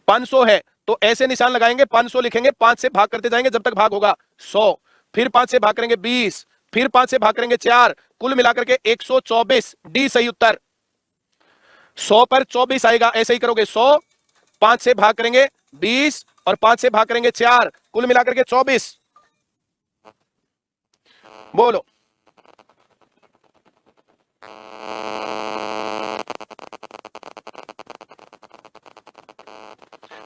500 है तो ऐसे निशान लगाएंगे, 500 लिखेंगे, 5 से भाग करते जाएंगे जब तक भाग होगा 100, फिर 5 से भाग करेंगे 20, फिर 5 से भाग करेंगे 4, कुल मिलाकर के 124, डी सही उत्तर। 100 पर 24 आएगा, ऐसे ही करोगे 100, 5 से भाग करेंगे 20 और 5 से भाग करेंगे 4, कुल मिलाकर के 24। बोलो।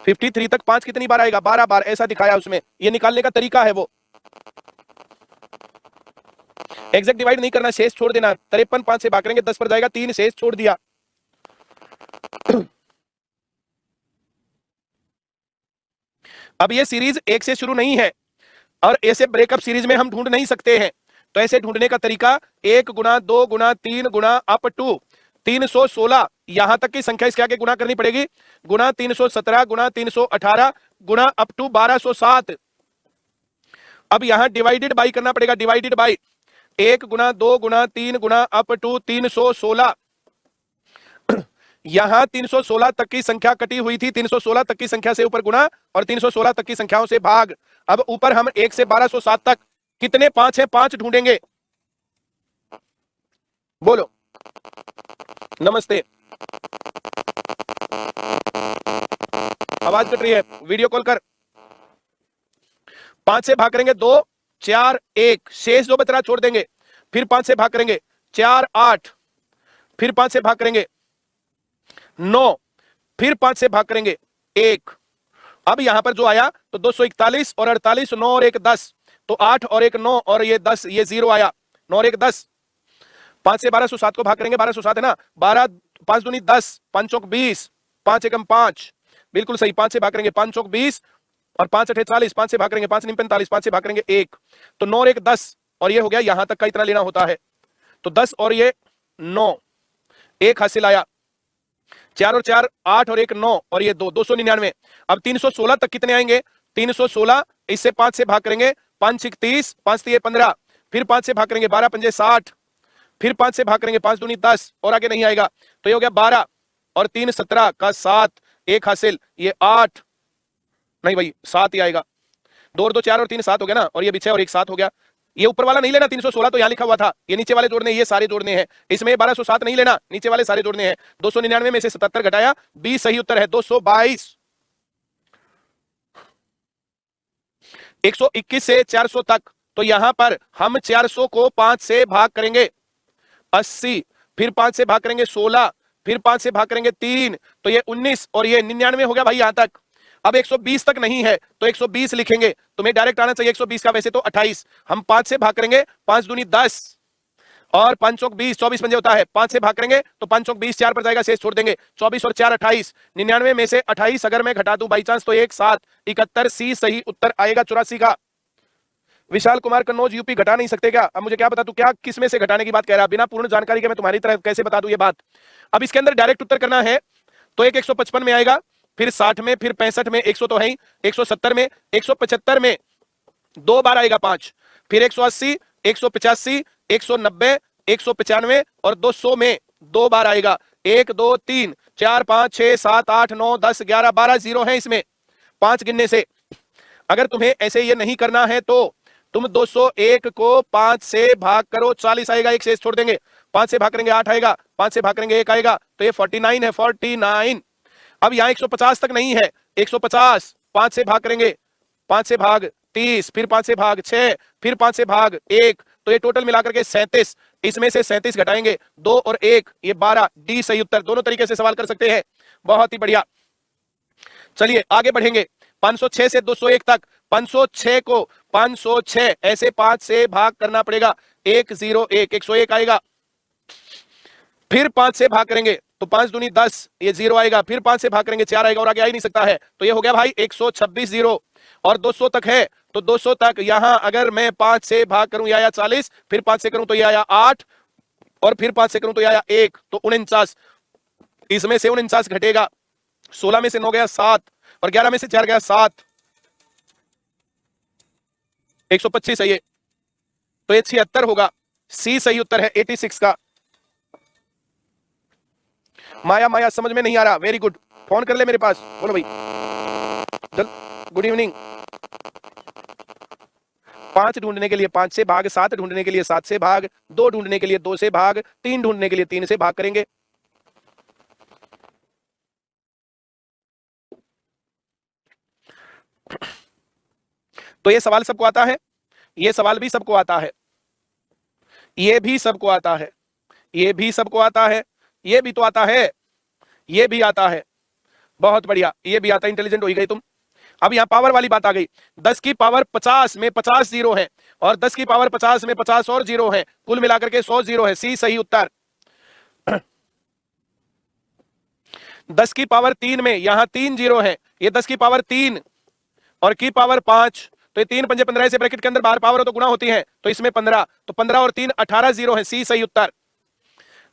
फिफ्टी थ्री तक 5 कितनी बार आएगा? 12 बार, ऐसा दिखाया उसमें, ये निकालने का तरीका है वो। एग्जैक्ट डिवाइड नहीं करना, शेष छोड़ देना। 53 5 से भाग करेंगे 10 पर जाएगा, 3 शेष छोड़ दिया। अब ये सीरीज 1 से शुरू नहीं है और ऐसे ब्रेकअप सीरीज में हम ढूंढ नहीं सकते हैं, तो ऐसे ढूंढने का तरीका 1 गुना 2 गुना 3 गुना अप टू 316, यहां तक की संख्या इसके आगे गुना करनी पड़ेगी, गुना 317 गुना 318 गुना अप टू 1207। अब यहां डिवाइडेड बाई करना पड़ेगा, डिवाइडेड बाई 1 गुना 2 गुना 3 गुना अप टू 316। यहां 316 तक की संख्या कटी हुई थी, 316 तक की संख्या से ऊपर गुना और 316 तक की संख्याओं से भाग। अब ऊपर हम 1 से 1207 तक कितने 5 हैं? 5 ढूंढेंगे। बोलो। नमस्ते। आवाज कट रही है, वीडियो कॉल कर। 5 से भाग करेंगे 2 4 1, शेष 2 बच रहा छोड़ देंगे, फिर 5 से भाग करेंगे 4 8, फिर 5 से भाग करेंगे 9, फिर 5 से भाग करेंगे 1। अब यहां पर जो आया तो 241 और 48, 9 और 1 10, तो 8 और 1 9 और ये 10, ये 0 आया, 9 और 1 10। 5 से 1207 को भाग करेंगे, 1207 है ना, 12 5 दूनी 10, 5 चौक 20, 5 एकम 5, बिल्कुल सही, 5 से भाग करेंगे 5 चौक 20 और 5 8 40, 5 से भाग करेंगे 5 9 45, 5 से भाग करेंगे 1, तो 9 और 1 10, और ये हो गया यहां तक का इतना लेना होता है, तो 10 और ये 9, 1 हासिल आया, 4 और 4 8 और 1 9, और ये 2 299। अब 316 तक कितने आएंगे? 316, इससे 5 से भाग करेंगे 5 6 30, 5 3 15, फिर 5 से भाग करेंगे 12 पंजे 60, फिर 5 से भाग करेंगे 5 दूनी 10, और आगे नहीं आएगा, तो ये हो गया 12 और 3 17 का 7, 1 हासिल, ये 8 नहीं भाई 7 ही आएगा, 2 और 2 4 और 3 7 हो गया ना, और ये भी 6 और 1 7 हो गया। ये ऊपर वाला नहीं लेना 316, तो यहां लिखा हुआ था, ये नीचे वाले जोड़ने, ये सारे जोड़ने हैं, इसमें 1207 नहीं लेना, नीचे वाले सारे जोड़ने हैं। 299 में से 77 घटाया 20 सही उत्तर है 222। 121 से 400 तक, तो यहां पर हम 400 को 5 से भाग करेंगे 80, फिर 5 से भाग करेंगे 16, फिर 5 से भाग करेंगे 3, तो ये 19 और ये 99 हो गया भाई यहां तक। अब 120 तक नहीं है तो 120 लिखेंगे, तुम्हें डायरेक्ट आना चाहिए 120 का, वैसे तो 28, हम 5 से भाग करेंगे 5 दूनी 10 और 5 चौक 20, 24 पंजे होता है, 5 से भाग करेंगे तो 5 चौक 20, 4 पर जाएगा शेष छोड़ देंगे, 24 और 4 28, 99 में से 28 अगर मैं घटा दूं बाई चांस तो 1 7 71, सी सही उत्तर आएगा 84 का। विशाल कुमार कन्नौज यूपी, घटा नहीं सकते क्या? अब मुझे क्या पता तू क्या किस में से घटाने की बात कह रहा है, बिना पूर्ण जानकारी के मैं तुम्हारी तरह कैसे बता दूं ये बात। अब इसके अंदर डायरेक्ट उत्तर करना है, तो एक 155 में आएगा, फिर 60 में, फिर 65 में, 100 तो है ही, 170 में, 175 में 2 बार आएगा 5, फिर 180, 185, 190, 195 और 200 में 2 बार आएगा, 1 2 3 4 5 6 7 8 9 10 11 12 जीरो है इसमें 5 गिनने से। अगर तुम्हें ऐसे ये नहीं करना है तो तुम 201 को 5 से भाग करो, 40 आएगा, एक शेष छोड़ देंगे, 5 से भाग करेंगे 8 आएगा, 5 से भाग करेंगे 1 आएगा, तो ये 49 है 49। अब यहां 150 तक नहीं है, 150 5 से भाग करेंगे, 5 से भाग 30, फिर 5 से भाग 6, फिर 5 से भाग 1, तो ये टोटल मिलाकर के 37, इसमें से 37 घटाएंगे 2 और 1, ये 12, डी सही उत्तर। दोनों तरीके से सवाल कर सकते हैं, बहुत ही बढ़िया। चलिए आगे बढ़ेंगे, 506 से 201 तक, 506 को 506 ऐसे 5 से भाग करना पड़ेगा, 101, 101 आएगा, फिर 5 से भाग करेंगे तो 5 दूनी 10, ये 0 आएगा, फिर 5 से भाग करेंगे 4 आएगा, और आगे आ ही नहीं सकता है, तो ये हो गया भाई 126 जीरो। और 200 तक है, तो 200 तक यहां अगर मैं 5 से भाग करूं ये आया 40, फिर 5 से करूं तो ये आया 8, और फिर 5 से करूं तो ये आया 1, तो 49, इसमें से 49 घटेगा, 16 में से 9 गया 7, और 11 में से 4 गया 7, 125 है ये, तो ये 76 होगा, सी सही उत्तर है 86 का। माया समझ में नहीं आ रहा, वेरी गुड, फोन कर ले मेरे पास, बोलो भाई, गुड इवनिंग। 5 ढूंढने के लिए 5 से भाग, 7 ढूंढने के लिए 7 से भाग, 2 ढूंढने के लिए 2 से भाग, 3 ढूंढने के लिए 3 से भाग करेंगे। तो ये सवाल सबको आता है, ये सवाल भी सबको आता है, ये भी सबको आता है, ये भी सबको आता है, ये भी तो आता है, ये भी आता है, बहुत बढ़िया, ये भी आता है, इंटेलिजेंट हो गई तुम। अब यहां पावर वाली बात आ गई, 10 की पावर 50 में 50 जीरो है, और 10 की पावर 50 में 50 और जीरो है, कुल मिलाकर के 100 जीरो है, सी सही उत्तर। 10 की पावर 3 में यहां 3 जीरो है, ये 10 की पावर 3 और की पावर 5, तो ये 3 पंजे 15 से ब्रैकेट के अंदर बाहर पावर हो तो गुणा होती है, तो इसमें 15, तो 15 और 3 18 जीरो है, सी सही उत्तर।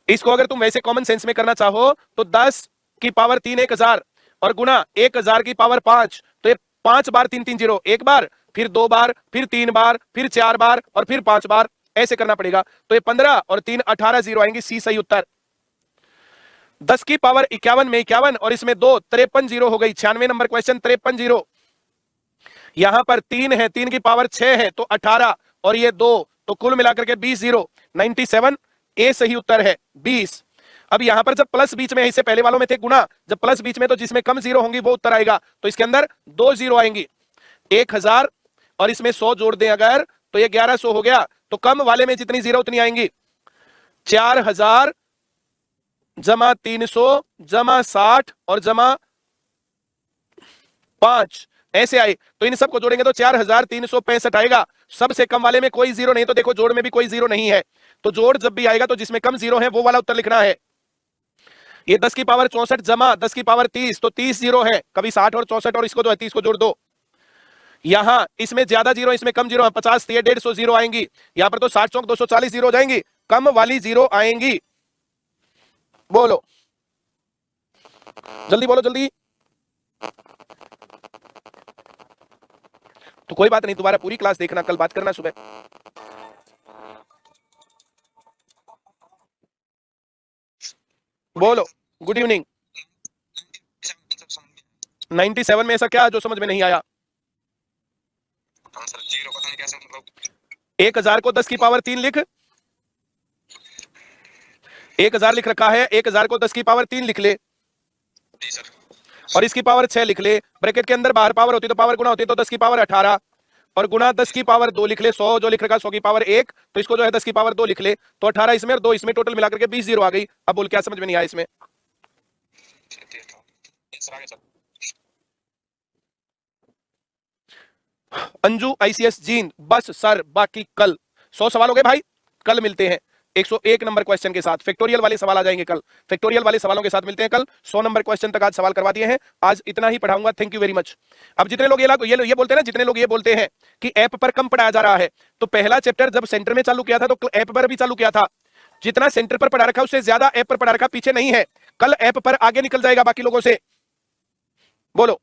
इसको अगर तुम वैसे कॉमन सेंस में करना चाहो तो 10 की पावर 3 1000 और गुणा 1000 की पावर 5, तो ये 5 बार 3 3 जीरो, एक बार, फिर 2 बार, फिर 3 बार, फिर 4 बार और फिर 5 बार, ऐसे करना पड़ेगा, तो ये 15 और 3 18 जीरो आएंगे, सी सही उत्तर। 10 की पावर 51 में 51 और इसमें 2 53 जीरो हो गई, 96 नंबर क्वेश्चन 53 जीरो। यहां पर 3 है, 3 की पावर 6 है तो 18 और ये 2, तो कुल मिलाकर के 20 जीरो, 97, ए सही उत्तर है 20। अब यहां पर जब प्लस बीच में है, इससे पहले वालों में थे गुणा, जब प्लस बीच में तो जिसमें कम जीरो होंगी वो उत्तर आएगा, तो इसके अंदर 2 जीरो आएंगी, 1000 और इसमें 100 जोड़ दें अगर तो ये 1100 हो गया, तो कम वाले में जितनी जीरो उतनी आएंगी, 4000 जमा 300 जमा 60 और जमा 5 ऐसे आए, तो इन सबको जोड़ेंगे तो 4365 आएगा। सबसे कम वाले में कोई जीरो नहीं, तो देखो जोड़ में भी कोई जीरो नहीं है, तो जोड़ जब भी आएगा तो जिसमें कम जीरो है वो वाला उत्तर लिखना है। ये 10 की पावर 64 जमा 10 की पावर 30, तो 30 जीरो है, कभी 60 और 64 और इसको जो है 30 को जोड़ दो, यहां इसमें ज्यादा जीरो, इसमें कम जीरो, 50 ये 150 जीरो आएंगी, यहां पर तो 60 चौक 240 जीरो हो जाएंगी, कम वाली जीरो आएंगी। बोलो जल्दी, बोलो जल्दी। तो कोई बात नहीं, दोबारा पूरी क्लास देखना, कल बात करना सुबह। बोलो गुड इवनिंग। 97 में ऐसा क्या है जो समझ में नहीं आया? सर जीरो पता नहीं कैसे, मतलब 1000 को 10 की पावर 3 लिख, 1000 लिख रखा है, 1000 को 10 की पावर 3 लिख ले, जी सर, और इसकी पावर 6 लिख ले। ब्रैकेट के अंदर बाहर पावर होती तो पावर गुना होती, तो 10 की पावर 18 और गुना 10 की पावर 2 लिख ले। 100 जो लिख रखा 100 की पावर 1, तो इसको जो है 10 की पावर 2 लिख ले, तो 18 इसमें और 2 इसमें, टोटल मिलाकर के 20 जीरो आ गई। अब बोल क्या समझ में नहीं आया इसमें? सर आगे सर। अंजू आईसीएस जीन, बस सर बाकी कल 100 सवाल हो गए भाई, कल मिलते हैं 101 नंबर क्वेश्चन के साथ। फैक्टोरियल वाले सवाल आ जाएंगे कल, फैक्टोरियल वाले सवालों के साथ मिलते हैं कल। 100 नंबर क्वेश्चन तक आज सवाल करवा दिए हैं, आज इतना ही पढ़ाऊंगा। Thank you very much. अब जितने लोग ये बोलते हैं ना, जितने लोग ये बोलते हैं कि ऐप पर कम पढ़ाया जा रहा है, तो पहला चैप्टर जब सेंटर में चालू किया था तो ऐप पर भी चालू किया था। जितना सेंटर पर पढ़ा रखा उससे ज्यादा ऐप पर पढ़ा रखा, पीछे नहीं है। कल ऐप पर आगे निकल जाएगा बाकी लोगों से। बोलो